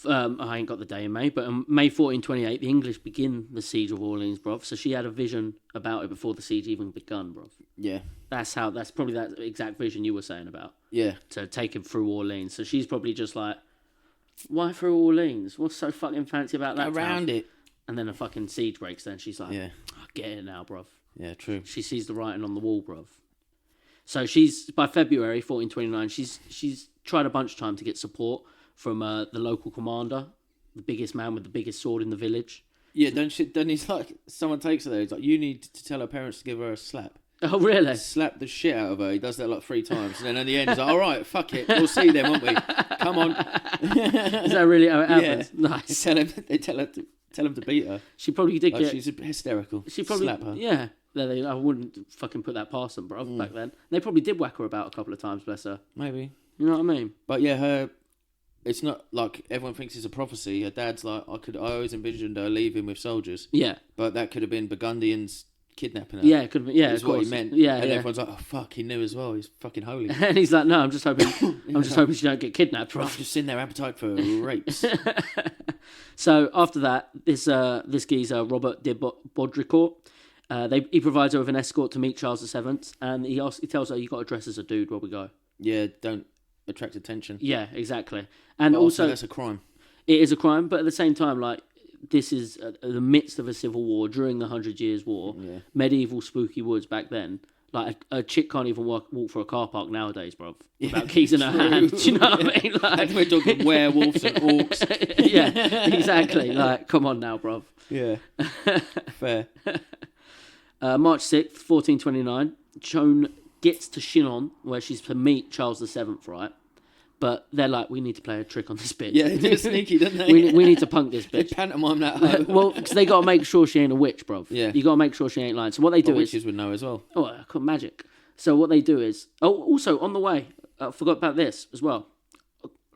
I ain't got the day in May, but May 1428, the English begin the siege of Orleans, bruv. So she had a vision about it before the siege even begun, bruv. Yeah. That's probably that exact vision you were saying about. Yeah. To take him through Orleans. So she's probably just like, why through Orleans? What's so fucking fancy about that Around town? it. And then a fucking siege breaks then. She's like, yeah. I get it now, bruv. Yeah, true. She sees the writing on the wall, bruv. So she's, by February 1429, she's tried a bunch of time to get support from the local commander, the biggest man with the biggest sword in the village. Yeah, then he's like, someone takes her there, he's like, you need to tell her parents to give her a slap. Oh, really? Slap the shit out of her. He does that like 3 times. And then at the end, he's like, all right, fuck it. We'll see them, won't we? Come on. Is that really how it happens? Yeah. Nice. They tell him to beat her. She probably did get... She's hysterical. She probably... Slap her. Yeah. I wouldn't fucking put that past them, bro, back then. They probably did whack her about a couple of times, bless her. Maybe. You know what I mean? But yeah, it's not like everyone thinks it's a prophecy. Her dad's like, I always envisioned her leaving with soldiers. Yeah. But that could have been Burgundians kidnapping her. Yeah, it could have been. Yeah, that's of course. what he meant. Yeah, and yeah. everyone's like, oh fuck, he knew as well. He's fucking holy. And he's like, no, I'm just hoping she don't get kidnapped, bro. I've just seen their appetite for rapes. So after that, this geezer Robert de Baudricourt, he provides her with an escort to meet Charles VII, and he tells her, you got to dress as a dude while we go. Yeah, don't attract attention. Yeah, exactly. And but also that's a crime. It is a crime, but at the same time, like, this is the midst of a civil war during the 100 Years' War, medieval spooky woods back then. Like, a chick can't even walk through a car park nowadays, bruv, without keys in her hand. Do you know what I mean? Like, we're talking werewolves and orcs. Yeah, exactly. Like, come on now, bruv. Yeah, fair. March 6th, 1429, Joan gets to Chinon, where she's to meet Charles VII, right? But they're like, we need to play a trick on this bitch. Yeah, they're sneaky, don't they? we need to punk this bitch. They pantomime that hoe. Well, because they got to make sure she ain't a witch, bruv. Yeah. You got to make sure she ain't lying. So what they do is... witches would know as well. Oh, I got magic. So what they do is... Oh, also, on the way, I forgot about this as well.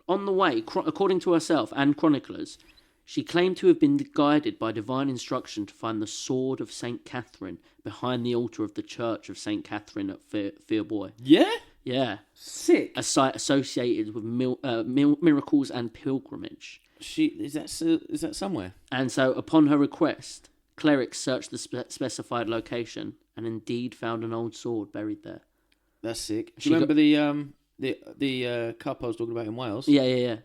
On the way, according to herself and chroniclers, she claimed to have been guided by divine instruction to find the sword of St. Catherine behind the altar of the church of St. Catherine at Fierbois. Yeah? Yeah. Sick. A site associated with miracles and pilgrimage. Is that somewhere? And so, upon her request, clerics searched the specified location and indeed found an old sword buried there. That's sick. Do you remember the cup I was talking about in Wales? Yeah.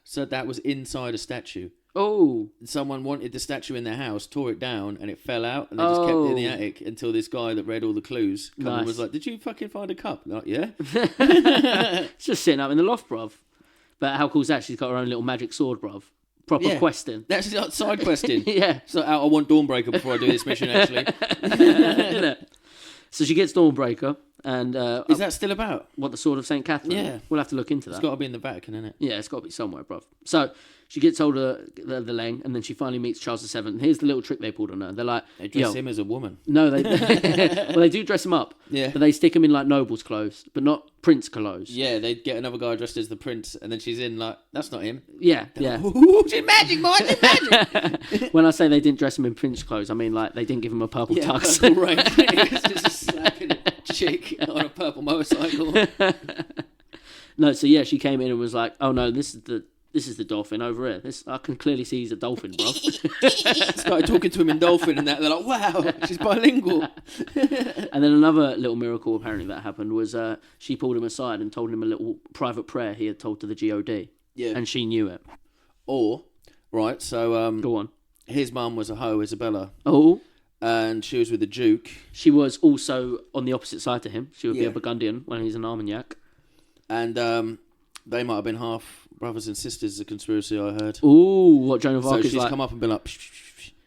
So that was inside a statue. Oh. Someone wanted the statue in their house, tore it down, and it fell out, and they just kept it in the attic until this guy that read all the clues and was like, did you fucking find a cup? They're like, yeah. It's just sitting up in the loft, bruv. But how cool is that? She's got her own little magic sword, bruv. Proper questing. That's like side questing. Yeah. So I want Dawnbreaker before I do this mission, actually. So she gets Dawnbreaker, and... is that still about? What, the Sword of St. Catherine? Yeah. We'll have to look into that. It's got to be in the Vatican, isn't it? Yeah, it's got to be somewhere, bruv. So she gets hold of the Leng, and then she finally meets Charles VII. Here's the little trick they pulled on her. They're like... They dress him as a woman. No, they... well, they do dress him up. Yeah. But they stick him in, like, noble's clothes, but not prince clothes. Yeah, they get another guy dressed as the prince, and then she's in, like, that's not him. Yeah. Ooh, she's magic, boy, she's magic! When I say they didn't dress him in prince clothes, I mean, like, they didn't give him a purple tux. Purple rain. It's just a slapping chick on a purple motorcycle. No, so yeah, she came in and was like, "Oh no, this is the dolphin over here. I can clearly see he's a dolphin, bro." Started talking to him in dolphin, and that they're like, "Wow, she's bilingual." And then another little miracle apparently that happened was she pulled him aside and told him a little private prayer he had told to the God. Yeah, and she knew it. So go on. His mum was a hoe, Isabella. Oh. And she was with the Duke. She was also on the opposite side to him. She would be a Burgundian when he's an Armagnac. And they might have been half brothers and sisters, a conspiracy I heard. Ooh, what Joan of Arc is like. So she's come up and been like...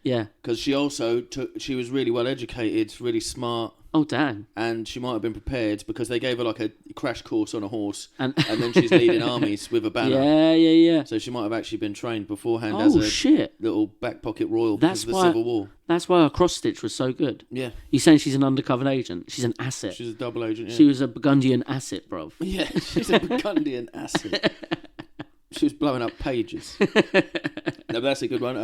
Yeah. Because she also she was really well educated, really smart. Oh, damn. And she might have been prepared because they gave her like a crash course on a horse. And then she's leading armies with a banner. Yeah. So she might have actually been trained beforehand as a little back pocket royal because of the Civil War. That's why her cross-stitch was so good. Yeah. You're saying she's an undercover agent. She's an asset. She's a double agent, yeah. She was a Burgundian asset, bro. Yeah, she's a Burgundian asset. She was blowing up pages. No, but that's a good one.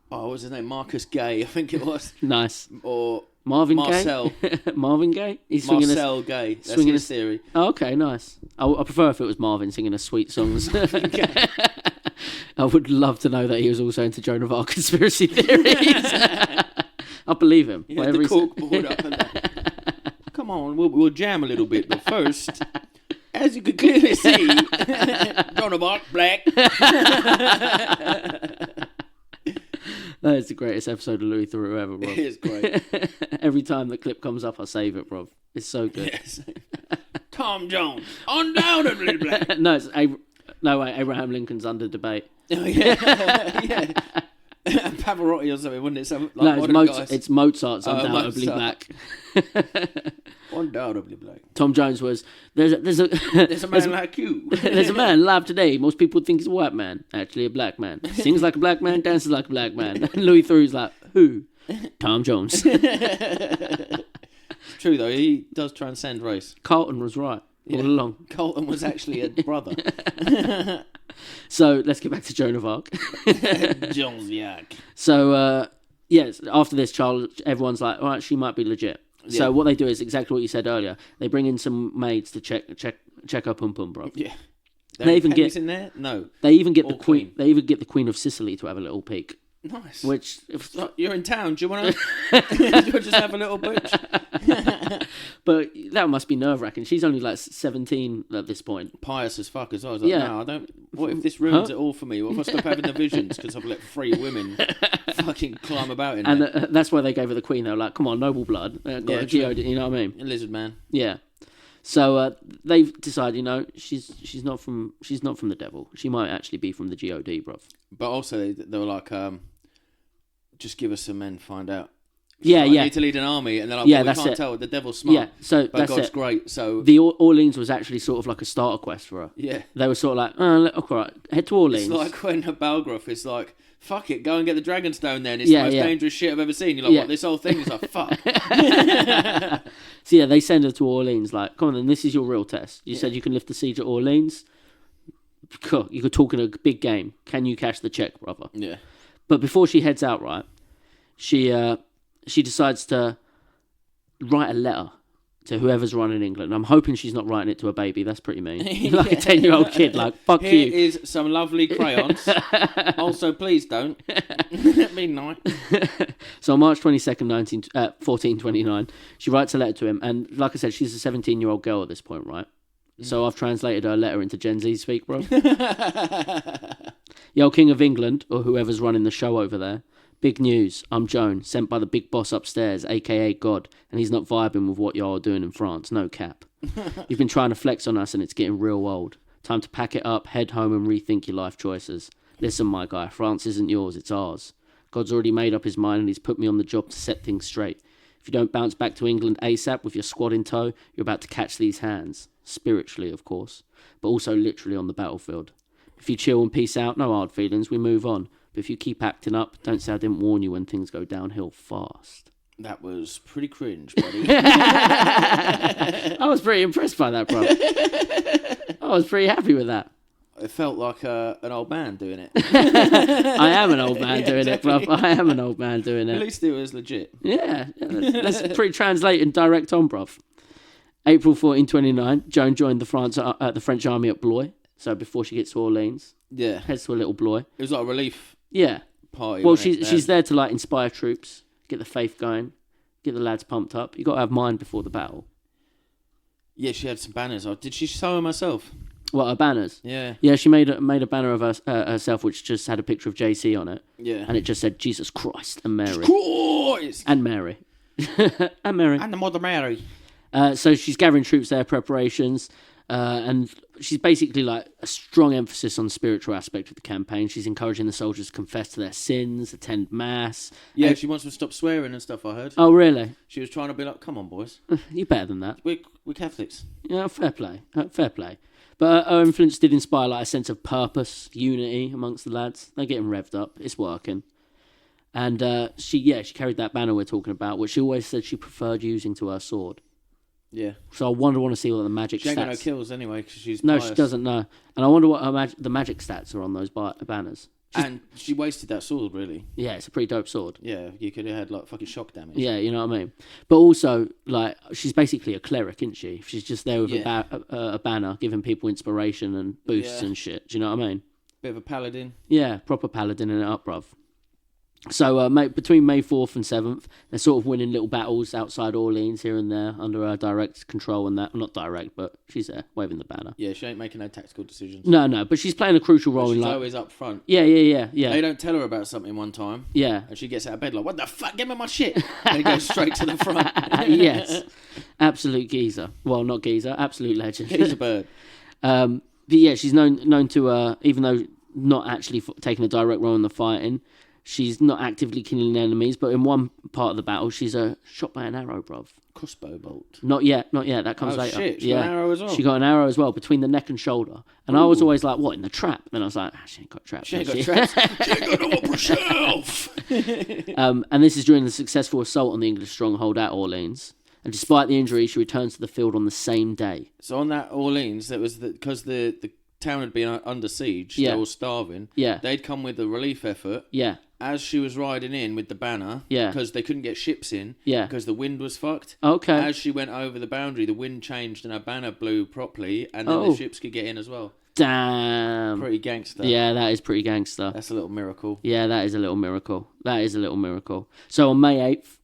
What was his name? Marcus Gay, I think it was. Nice. Or Marvin Marcel. Gay? Marvin Gay? He's Marcel Gay. That's his theory. Oh, okay, nice. I prefer if it was Marvin singing a sweet songs. I would love to know that he was also into Joan of Arc conspiracy theories. I believe him. He had the cork board up and come on, we'll jam a little bit, but first, as you can clearly see, Joan of Arc, black. That is the greatest episode of Louis Theroux ever, bro. It is great. Every time the clip comes up, I save it, bro. It's so good. Yes. Tom Jones, undoubtedly black. No, no way. Abraham Lincoln's under debate. Oh, yeah. Pavarotti or something, wouldn't it? No, it's Mozart's undoubtedly black. Undoubtedly black. Tom Jones was there's a man like you. There's a man alive today. Most people think he's a white man, actually a black man. Sings like a black man, dances like a black man. And Louis Theroux's like, who? Tom Jones. True though, he does transcend race. Carlton was right all along. Carlton was actually a brother. So let's get back to Joan of Arc. Jones of Arc. So yes, after this, everyone's like, all right, she might be legit. Yeah. So what they do is exactly what you said earlier. They bring in some maids to check her pum pum, bro. Yeah. They even get in there. No. They even get Or the queen. They even get the Queen of Sicily to have a little peek. Nice. Which you're in town. Do you want to just have a little butch? But that must be nerve wracking. She's only like 17 at this point. Pious as fuck as well. I was like, Yeah. no, I don't. What if this ruins it all for me? What if I stop having the visions because I've let 3 women fucking climb about in there? And that's why they gave her the queen. They were like, come on, noble blood. Got a geode, you know what I mean? A lizard man. Yeah. So they've decided, she's not from the devil. She might actually be from the God, bruv. But also they were like, just give us some men, find out. Yeah, I yeah. need to lead an army, and they're like, Yeah, we that's can't it. tell. The devil's smart. Yeah, so but that's God's it. great. So The Orleans was actually sort of like a starter quest for her. yeah, They were sort of like, oh, all right, head to Orleans. it's like when a Balgroth is like, fuck it, go and get the Dragonstone then. It's Yeah, the most yeah. dangerous shit I've ever seen. You're like, Yeah. what? This whole thing is like, fuck. So yeah, they send her to Orleans. Like, come on, then this is your real test. You said you can lift the siege at Orleans. Cool. You could talk in a big game. Can you cash the check, brother? Yeah. But before she heads out, right, she decides to write a letter to whoever's running England. I'm hoping she's not writing it to a baby. That's pretty mean. Like a 10-year-old kid, like, fuck Here you. is some lovely crayons. Also, please don't. Midnight. So on March 22nd, 1429, she writes a letter to him. And like I said, she's a 17-year-old girl at this point, right? So I've translated her letter into Gen Z speak, bro. Yo, King of England, or whoever's running the show over there. Big news. I'm Joan, sent by the big boss upstairs, a.k.a. God, and he's not vibing with what y'all are doing in France. No cap. You've been trying to flex on us and it's getting real old. Time to pack it up, head home and rethink your life choices. Listen, my guy, France isn't yours, it's ours. God's already made up his mind and he's put me on the job to set things straight. If you don't bounce back to England ASAP with your squad in tow, you're about to catch these hands. Spiritually, of course, but also literally on the battlefield. If you chill and peace out, no hard feelings, we move on. But if you keep acting up, don't say I didn't warn you when things go downhill fast. That was pretty cringe, buddy. I was pretty impressed by that, bro. I was pretty happy with that. It felt like an old man doing it. I am an old man doing it, bro. I am an old man doing At it. least it was legit. Yeah, that's pretty translate and direct on, bro. April 1429, Joan joined the French army at Blois. So before she gets to Orleans, Yeah. heads to a little Blois. It was like a relief Yeah. party. Well, wasn't it? she's there to like inspire troops, get the faith going, get the lads pumped up. You got to have mind before the battle. Yeah, she had some banners. Did she sew them herself? What, her banners? Yeah. Yeah, she made a banner of herself which just had a picture of JC on it, Yeah. and it just said Jesus Christ and Mary Christ! and Mary and Mary. And the Mother Mary. So she's gathering troops there, preparations, and she's basically like a strong emphasis on the spiritual aspect of the campaign. She's encouraging the soldiers to confess to their sins, attend mass. Yeah, And- she wants them to stop swearing and stuff, I heard. Oh, really? She was trying to be like, come on, boys. You're better than that. We're Catholics. Yeah, fair play. Fair play. But her influence did inspire like a sense of purpose, unity amongst the lads. They're getting revved up. It's working. And she carried that banner we're talking about, which she always said she preferred using to her sword. Yeah. So I want to see what the magic She ain't got no stats. kills anyway, because she's No, pious. she doesn't know. And I wonder what the magic stats are on those banners. And she wasted that sword, really. Yeah, it's a pretty dope sword. Yeah, you could have had like fucking shock damage. Yeah, you know what I mean. But also, like, she's basically a cleric, isn't she? She's just there with Yeah. a banner, giving people inspiration and boosts Yeah. and shit. Do you know what I mean? Bit of a paladin. Yeah, proper paladin in it up, bruv. So between May 4th and 7th, they're sort of winning little battles outside Orleans here and there under her direct control and that. Well, not direct, but she's there, waving the banner. Yeah, she ain't making no tactical decisions. No, but she's playing a crucial role she's in always up front. Yeah. They don't tell her about something one time. Yeah. And she gets out of bed like, what the fuck, give me my shit. And he goes straight to the front. Yes. Absolute geezer. Well, not geezer, absolute legend. He's a bird. But yeah, she's known to, even though not actually taking a direct role in the fighting, she's not actively killing enemies, but in one part of the battle, she's shot by an arrow, bruv. Crossbow bolt. Not yet. That comes later. Shit, she got an arrow as well. She got an arrow as well, between the neck and shoulder. And I was always like, what, in the trap? Then I was like, she ain't got traps. She ain't got traps. She ain't got no up herself. And this is during the successful assault on the English stronghold at Orleans. And despite the injury, she returns to the field on the same day. So on that Orleans, that was because the town had been under siege, they were all starving. Yeah. They'd come with a relief effort. Yeah. As she was riding in with the banner, Yeah. because they couldn't get ships in, Yeah. because the wind was fucked. Okay. As she went over the boundary, the wind changed and her banner blew properly, and then the ships could get in as well. Damn. Pretty gangster. Yeah, that is pretty gangster. That's a little miracle. Yeah, that is a little miracle. So on May 8th,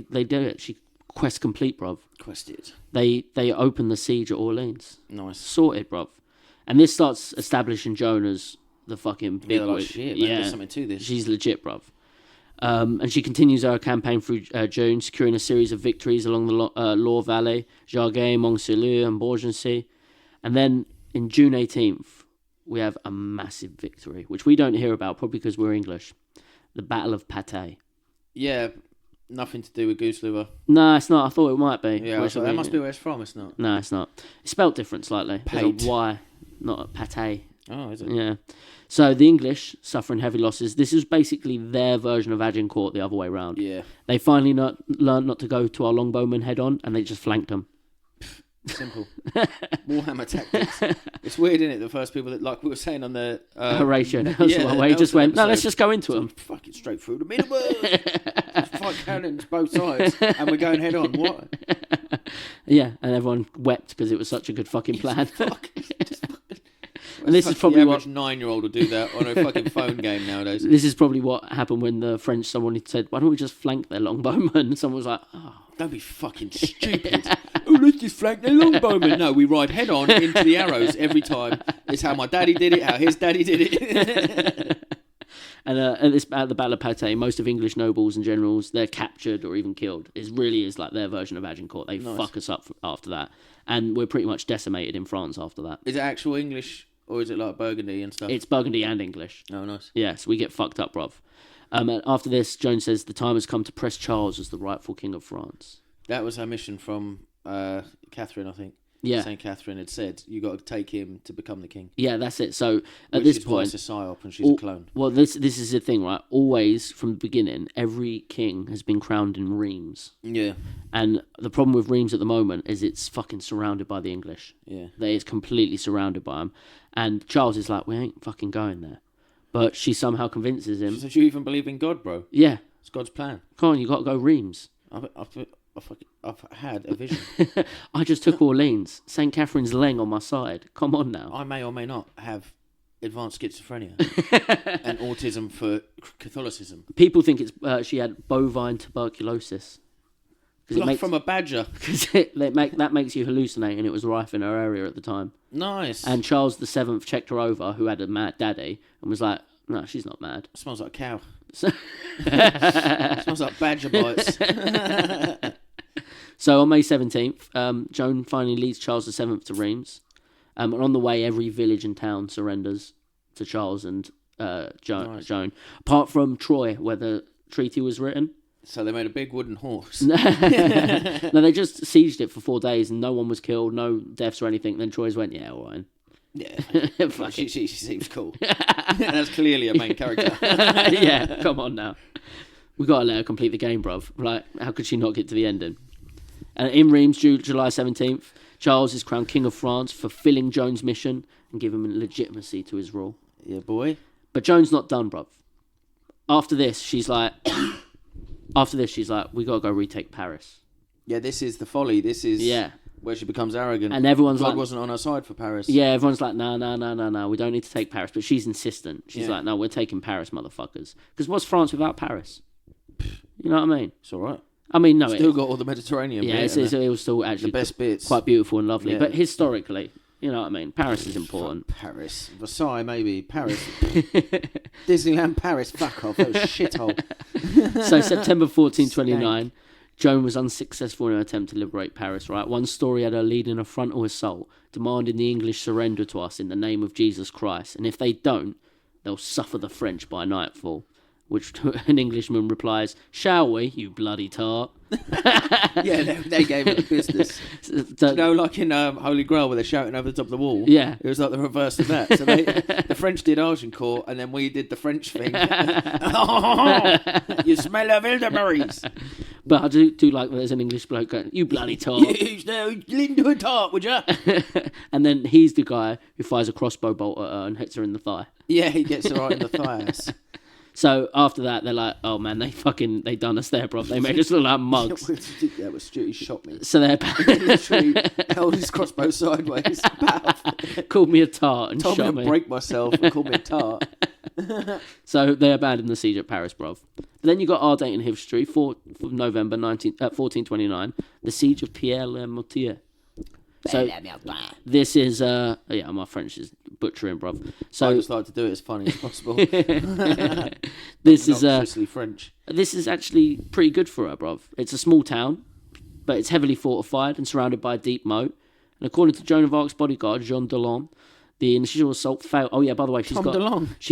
they do it. She quest complete, bruv. Quested. They open the siege at Orleans. Nice. Sorted, bruv. And this starts establishing Joan as the fucking big like, shit, man, there's something to this. She's legit, bruv. And she continues her campaign through June, securing a series of victories along the Loire Valley, Jarget, Mont-Celui, and Beaugency. And then in June 18th, we have a massive victory, which we don't hear about, probably because we're English. The Battle of Patay. Yeah, nothing to do with goose liver. No, it's not. I thought it might be. Yeah, that must be where it's from. It's not. No, it's not. It's spelled different slightly. There's a Y, not a pate. Oh, is it? Yeah. So the English, suffering heavy losses, this is basically their version of Agincourt the other way round. Yeah. They finally learned not to go to our longbowmen head on, and they just flanked them. Simple. Warhammer tactics. It's weird, isn't it? The first people that, like we were saying on the... Horatio Nelson, where he just went, no, let's just go into them. Fucking straight through the middle. Fight cannons both sides, and we're going head on. What? Yeah, and everyone wept because it was such a good fucking plan. And this is probably what 9-year-old will do that on a fucking phone game nowadays. This is probably what happened when the French someone said, "Why don't we just flank their longbowmen?" And someone was like, "Oh, don't be fucking stupid! Oh, let's just flank their longbowmen." No, we ride head on into the arrows every time. It's how my daddy did it, how his daddy did it. And at the Battle of Patay, most of English nobles and generals, they're captured or even killed. It really is like their version of Agincourt. They fuck us up after that, and we're pretty much decimated in France after that. Is it actual English? Or is it like Burgundy and stuff? It's Burgundy and English. Oh, nice. Yeah, so we get fucked up, bruv. And after this, Joan says the time has come to press Charles as the rightful king of France. That was her mission from Catherine, I think. Yeah. St. Catherine had said, you got to take him to become the king. Yeah, that's it. So at this point... Which is why it's a psyop and she's a clone. Well, this is the thing, right? Always, from the beginning, every king has been crowned in Reims. Yeah. And the problem with Reims at the moment is it's fucking surrounded by the English. Yeah. It's completely surrounded by them. And Charles is like, we ain't fucking going there. But she somehow convinces him. So you even believe in God, bro? Yeah. It's God's plan. Come on, you got to go Reims. I've had a vision. I just took Orleans. St. Catherine's laying on my side. Come on now. I may or may not have advanced schizophrenia and autism for Catholicism. People think it's she had bovine tuberculosis. From a badger. Because that makes you hallucinate, and it was rife in her area at the time. Nice. And Charles VII checked her over, who had a mad daddy, and was like, no, she's not mad. It smells like a cow. It smells like badger bites. So on May 17th, Joan finally leads Charles VII to Reims. And on the way, every village and town surrenders to Charles and Joan. Apart from Troy, where the treaty was written. So they made a big wooden horse. No, they just sieged it for 4 days and no one was killed, no deaths or anything. Then Troy's went, yeah, all right. Yeah, she seems cool. That's clearly a main character. Yeah, come on now. We got to let her complete the game, bruv. Like, how could she not get to the ending? And in Reims, July 17th, Charles is crowned King of France, fulfilling Joan's mission and giving him legitimacy to his rule. Yeah, boy. But Joan's not done, bruv. After this, she's like, we got to go retake Paris. Yeah, this is the folly. This is... Yeah. where she becomes arrogant. And everyone's God like, wasn't on her side for Paris. Yeah, everyone's like, no, we don't need to take Paris. But she's insistent. She's like, no, we're taking Paris, motherfuckers. Because what's France without Paris? You know what I mean? It's all right. I mean, no, Still got all the Mediterranean. Yeah, it was still actually the best bits. Quite beautiful and lovely. Yeah. But historically, you know what I mean? Paris is important. Paris. Versailles, maybe. Paris. Disneyland Paris. Fuck off. That was a shithole. So, September 1429, Joan was unsuccessful in her attempt to liberate Paris, right? One story had her leading a frontal assault, demanding the English surrender to us in the name of Jesus Christ. And if they don't, they'll suffer the French by nightfall. Which an Englishman replies, "Shall we, you bloody tart?" Yeah, they gave it the business. So, you know, like in Holy Grail, where they're shouting over the top of the wall. Yeah, it was like the reverse of that. So the French did Agincourt, and then we did the French thing. You smell of elderberries. But I do like when there's an English bloke going, "You bloody tart." You lean to a tart, would you? And then he's the guy who fires a crossbow bolt at her and hits her in the thigh. Yeah, he gets her right in the thighs. So after that, they're like, "Oh man, they done us there, bro. They made us look like mugs." Yeah, but Stu shot me. So they're literally held his crossbow sideways, called me a tart and told shot me to break myself and called me a tart. So they abandoned the siege at Paris, bruv. But then you got our date in history, 4th of November 1429, the siege of Pierre-le-Mortier. So this is my French is butchering, bruv. So I just like to do it as funny as possible. This is French. This is actually pretty good for her, bruv. It's a small town, but it's heavily fortified and surrounded by a deep moat. And according to Joan of Arc's bodyguard, Jean Delon, the initial assault failed. Oh yeah, by the way, she's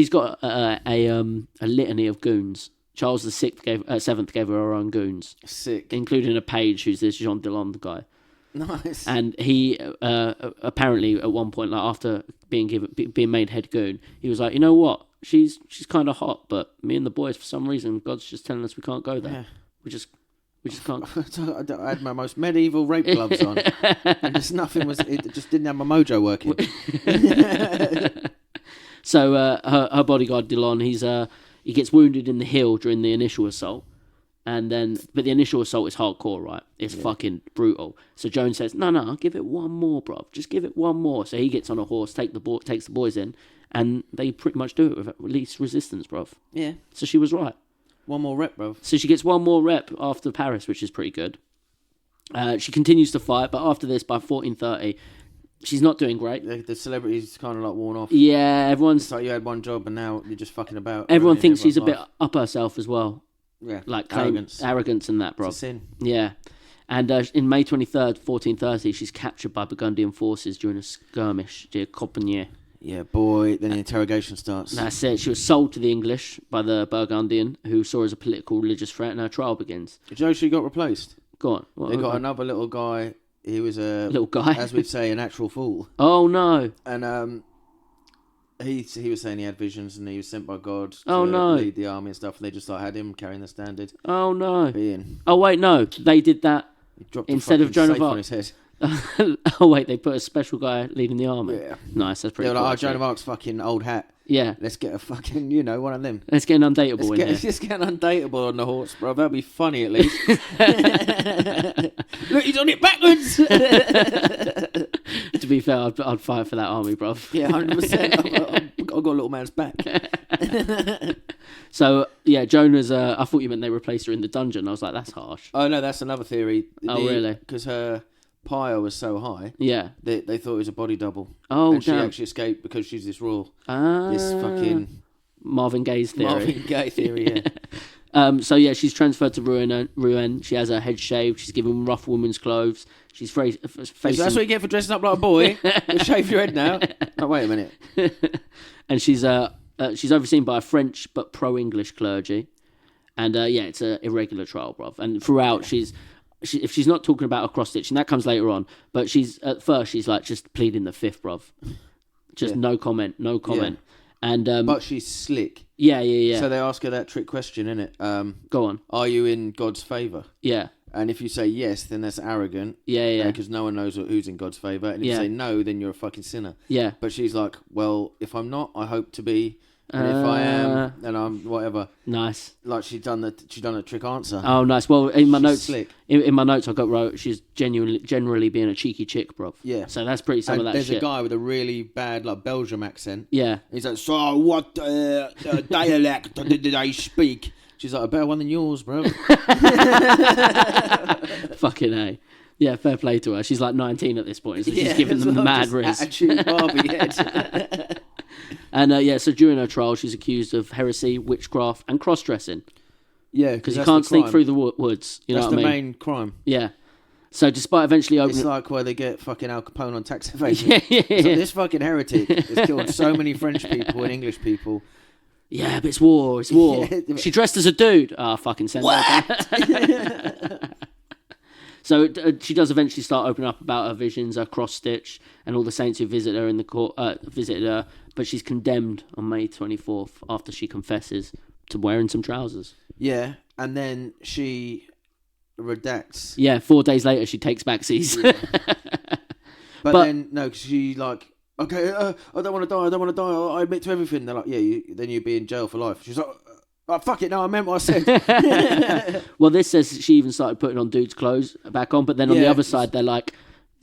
got a litany of goons. Charles VI gave her own goons. Sick, including a page who's this Jean Delon guy. Nice. And he apparently at one point, like after being made head goon, he was like, you know what? She's kind of hot, but me and the boys, for some reason, God's just telling us we can't go there. Yeah. We just can't. I had my most medieval rape gloves on, and just nothing was. It just didn't have my mojo working. So her bodyguard Delon, he gets wounded in the heel during the initial assault. But the initial assault is hardcore, right? It's fucking brutal. So Joan says, no, give it one more, bruv. Just give it one more. So he gets on a horse, takes the boys in, and they pretty much do it with at least resistance, bruv. Yeah. So she was right. One more rep, bruv. So she gets one more rep after Paris, which is pretty good. She continues to fight, but after this, by 1430, she's not doing great. The celebrity's kind of like worn off. Yeah, everyone's... It's like you had one job and now you're just fucking about. Everyone thinks she's a bit up herself as well. Yeah, like arrogance and that, bro. It's a sin. Yeah, and in May 23rd, 1430, she's captured by Burgundian forces during a skirmish near Compiegne. Yeah, boy. Then the interrogation starts. That's it. She was sold to the English by the Burgundian, who saw her as a political religious threat, and her trial begins. Did you know she got replaced? Go on. They got another little guy. He was a little guy, as we'd say, an actual fool. Oh no! And He was saying he had visions and he was sent by God to lead the army and stuff, and they just had him carrying the standard. Oh no! Being. Oh wait, no, they did that instead of Joan of Arc. On his head. Oh wait, they put a special guy leading the army. Yeah, nice. That's pretty. They were cool, like, Joan of Arc's fucking old hat. Yeah, let's get a fucking one of them. Let's get an undateable in here. Let's get an undateable on the horse, bro. That'd be funny at least. Look, he's on it backwards. To be fair, I'd fight for that army, bro. Yeah, 100%. I've got a little man's back. So yeah, Joan was. I thought you meant they replaced her in the dungeon. I was like, that's harsh. Oh no, that's another theory. Really? Because her pyre was so high. Yeah. They thought it was a body double. Oh, and she actually escaped because she's this royal. This fucking Marvin Gaye's theory. Marvin Gaye theory. Yeah. So yeah, she's transferred to Rouen. She has her head shaved. She's given rough women's clothes. She's facing... So that's what you get for dressing up like a boy. You shave your head now. Oh, wait a minute. And she's overseen by a French but pro-English clergy. And it's an irregular trial, bruv. And throughout, if she's not talking about a cross stitch, and that comes later on, but at first she's like just pleading the fifth, bruv. Just no comment. Yeah. And but she's slick. Yeah. So they ask her that trick question, innit? Go on. Are you in God's favour? Yeah. And if you say yes, then that's arrogant. Yeah. Because no one knows who's in God's favour. And if you say no, then you're a fucking sinner. Yeah. But she's like, well, if I'm not, I hope to be And if I am, then I'm whatever. Nice. Like she done a trick answer. Oh, nice. Well, in my notes, slick. In my notes, I got wrote she's generally being a cheeky chick, bruv. Yeah. So that's pretty some of that there's shit. a guy with a really bad like Belgium accent. Yeah. He's like, so what dialect did they speak? She's like, a better one than yours, bro. Fucking A. Yeah, fair play to her. She's like 19 at this point, so she's giving them mad riz. Attitude Barbie head. And so during her trial, she's accused of heresy, witchcraft, and cross-dressing. Yeah, because you can't sneak through the woods. You know what I mean? That's the main crime. Yeah. So despite eventually opening... It's like where they get fucking Al Capone on tax evasion. Yeah. Like, this fucking heretic has killed so many French people and English people. Yeah, but it's war. It's war. Yeah. She dressed as a dude. Ah, fucking send that. So she does eventually start opening up about her visions, her cross stitch, and all the saints who visit her in the court. Visited her, but she's condemned on May 24th after she confesses to wearing some trousers. Yeah, and then she redacts. Yeah, 4 days later she takes backsies. Yeah. but then no, cause she like, okay, I don't want to die. I admit to everything. They're like, yeah, then you'd be in jail for life. She's like, oh, fuck it, no, I meant what I said. Well, this says she even started putting on dude's clothes back on, but then on the other side, they're like,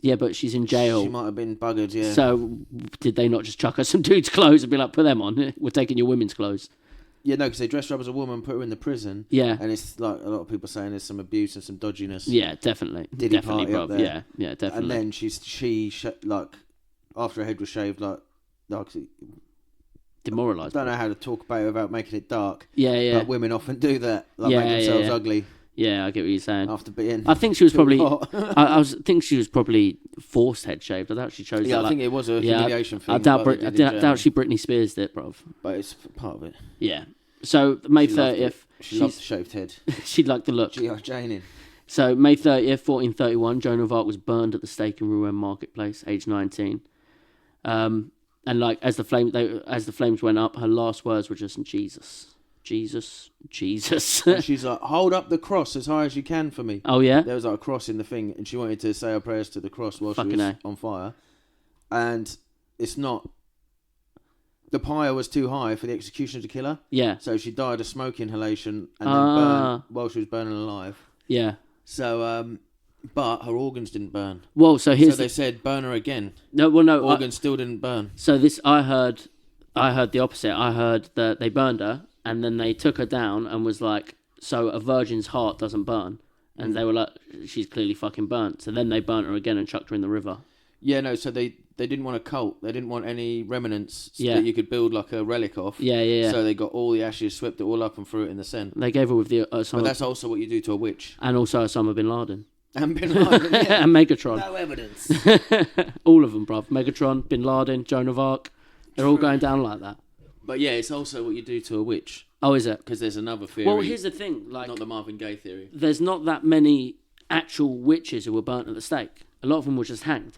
yeah, but she's in jail. She might have been buggered, yeah. So did they not just chuck her some dude's clothes and be like, put them on? We're taking your women's clothes. Yeah, no, because they dressed her up as a woman, put her in the prison. Yeah. And it's like a lot of people saying there's some abuse and some dodginess. Yeah, definitely. Diddy party up there. Yeah, definitely. And then she like, after her head was shaved, like demoralised. I don't know how to talk about it without making it dark. Yeah. But women often do that, like make themselves ugly. Yeah, I get what you're saying. After being, I think she was probably. I think she was probably forced head shaved. I doubt she chose. Yeah, I think it was a humiliation thing. I doubt she Britney Spears it, bruv. But it's part of it. Yeah. So May 30th, she loved the shaved head. She liked the look. G.I. Jane in. So May 30th, 1431, Joan of Arc was burned at the stake in Rouen marketplace, aged 19. And like as the flames went up, her last words were just Jesus. Jesus. And she's like, hold up the cross as high as you can for me. Oh, yeah? There was like a cross in the thing, and she wanted to say her prayers to the cross while she was on fire. And it's not... The pyre was too high for the executioner to kill her. Yeah. So she died of smoke inhalation and then burned while she was burning alive. Yeah. So, but her organs didn't burn. Well, so they said, burn her again. No, well, no. Organs still didn't burn. So I heard the opposite. I heard that they burned her, and then they took her down and was like, so a virgin's heart doesn't burn. And they were like, she's clearly fucking burnt. So then they burnt her again and chucked her in the river. Yeah, no, so they didn't want a cult. They didn't want any remnants that you could build like a relic off. Yeah. So they got all the ashes, swept it all up and threw it in the Seine. They gave her with the But that's also what you do to a witch. And also Osama Bin Laden. And Bin Laden, yeah. And Megatron. No evidence. All of them, bruv. Megatron, Bin Laden, Joan of Arc. They're all going down like that. But yeah, it's also what you do to a witch. Oh, is it? Because there's another theory. Well, here's the thing. Like, not the Marvin Gaye theory. There's not that many actual witches who were burnt at the stake. A lot of them were just hanged.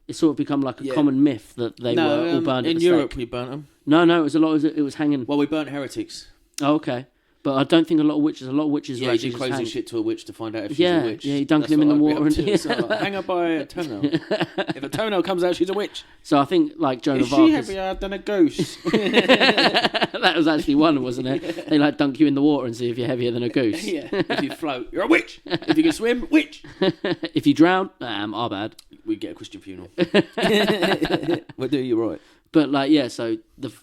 It's sort of become like a common myth that they were all burned at the stake. In Europe, we burnt them. No, it was a lot. It was hanging. Well, we burnt heretics. Oh, okay. But I don't think a lot of witches were actually you crazy shit to a witch to find out if she's a witch. Yeah, you dunking him in the water. So like, hang her by a toenail. If a toenail comes out, she's a witch. So I think like Joan of Arc is she heavier than a goose? That was actually one, wasn't it? They like dunk you in the water and see if you're heavier than a goose. Yeah. If you float, you're a witch. If you can swim, witch. If you drown, our bad. We get a Christian funeral. We'll do you right. But like, yeah, so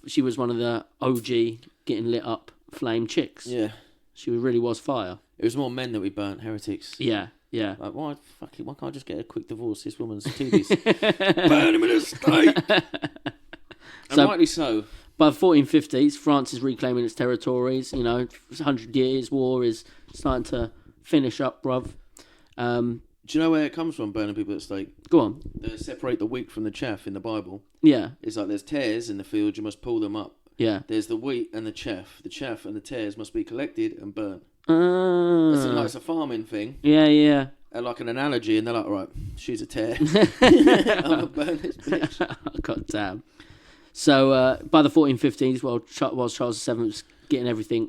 she was one of the OG getting lit up flame chicks. Yeah. She really was fire. It was more men that we burnt, heretics. Yeah. Like, why can't I just get a quick divorce? This woman's TVs. Burn him in a stake. And rightly so. By the 1450s, France is reclaiming its territories. 100 years war is starting to finish up, bruv. Do you know where it comes from, burning people at stake? Go on. They separate the wheat from the chaff in the Bible. Yeah. It's like there's tares in the field, you must pull them up. Yeah. There's the wheat and the chaff. The chaff and the tares must be collected and burnt. It's a farming thing. Yeah. Like an analogy, and they're like, right, she's a tear. I'm gonna burn this bitch. God damn. So by the 1450s, while Charles VII was getting everything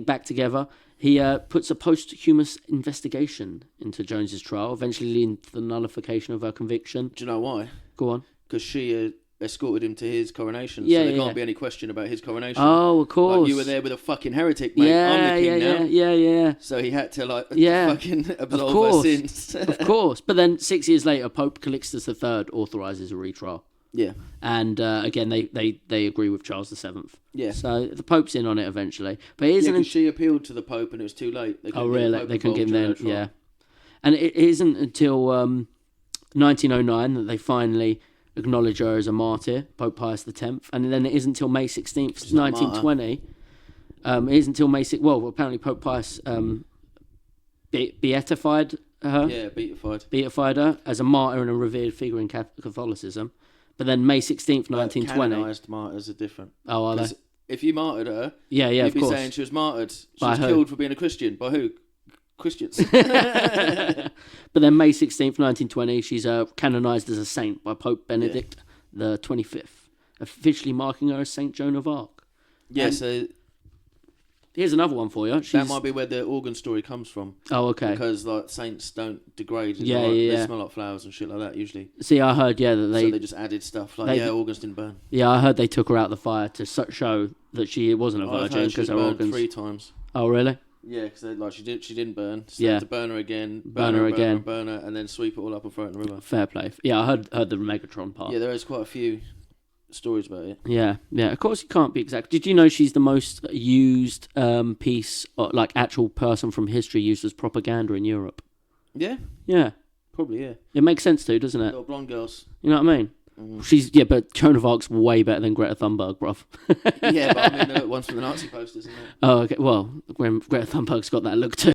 back together, he puts a posthumous investigation into Jones's trial, eventually leading to the nullification of her conviction. Do you know why? Go on. Because she escorted him to his coronation. Yeah, so there yeah, can't be any question about his coronation. Oh, of course. Like, you were there with a fucking heretic, mate. Yeah, I'm the king now. yeah. So he had to fucking Of absolve course. her sins. Of course. But then 6 years later, Pope Calixtus III authorises a retrial. Yeah. And again, they agree with Charles VII. Yeah. So the Pope's in on it eventually. But it isn't. Yeah, 'cause she appealed to the Pope and it was too late. Oh, really? They couldn't get him there. Yeah. And it isn't until 1909 that they finally acknowledge her as a martyr, Pope Pius X. And then it isn't until May 16th, 1920. It isn't until May 6th. Well, apparently Pope Pius beatified her. Yeah, beatified. Beatified her as a martyr and a revered figure in Catholicism. But then May 16th, 1920. Canonised martyrs are different. Oh, are they? If you martyred her, yeah, you'd of be course. saying she was martyred. She By was who? killed for being a Christian. By who? Christians. But then May 16th, 1920, she's canonised as a saint by Pope Benedict the 25th, officially marking her as Saint Joan of Arc. Yeah, And so here's another one for you. that might be where the organ story comes from. Oh, okay. Because saints don't degrade. Yeah, They smell like flowers and shit like that usually. See, I heard, that So they just added stuff organs didn't burn. Yeah, I heard they took her out of the fire to show that she wasn't a virgin because her organs. 3 times. Oh, really? Yeah, because she didn't burn. So Yeah. they had to burn her again, burn her, and then sweep it all up and throw it in the river. Fair play. Yeah, I heard the Megatron part. Yeah, there is quite a few stories about it. Yeah. Of course, it can't be exact. Did you know she's the most used piece, actual person from history used as propaganda in Europe? Yeah, Yeah. probably. Yeah, It makes sense too, doesn't it? little blonde girls. You know what I mean? But Joan of Arc's way better than Greta Thunberg, bruv. Yeah, but I mean the ones from the Nazi posters, isn't it? Oh, okay. Well, Greta Thunberg's got that look too.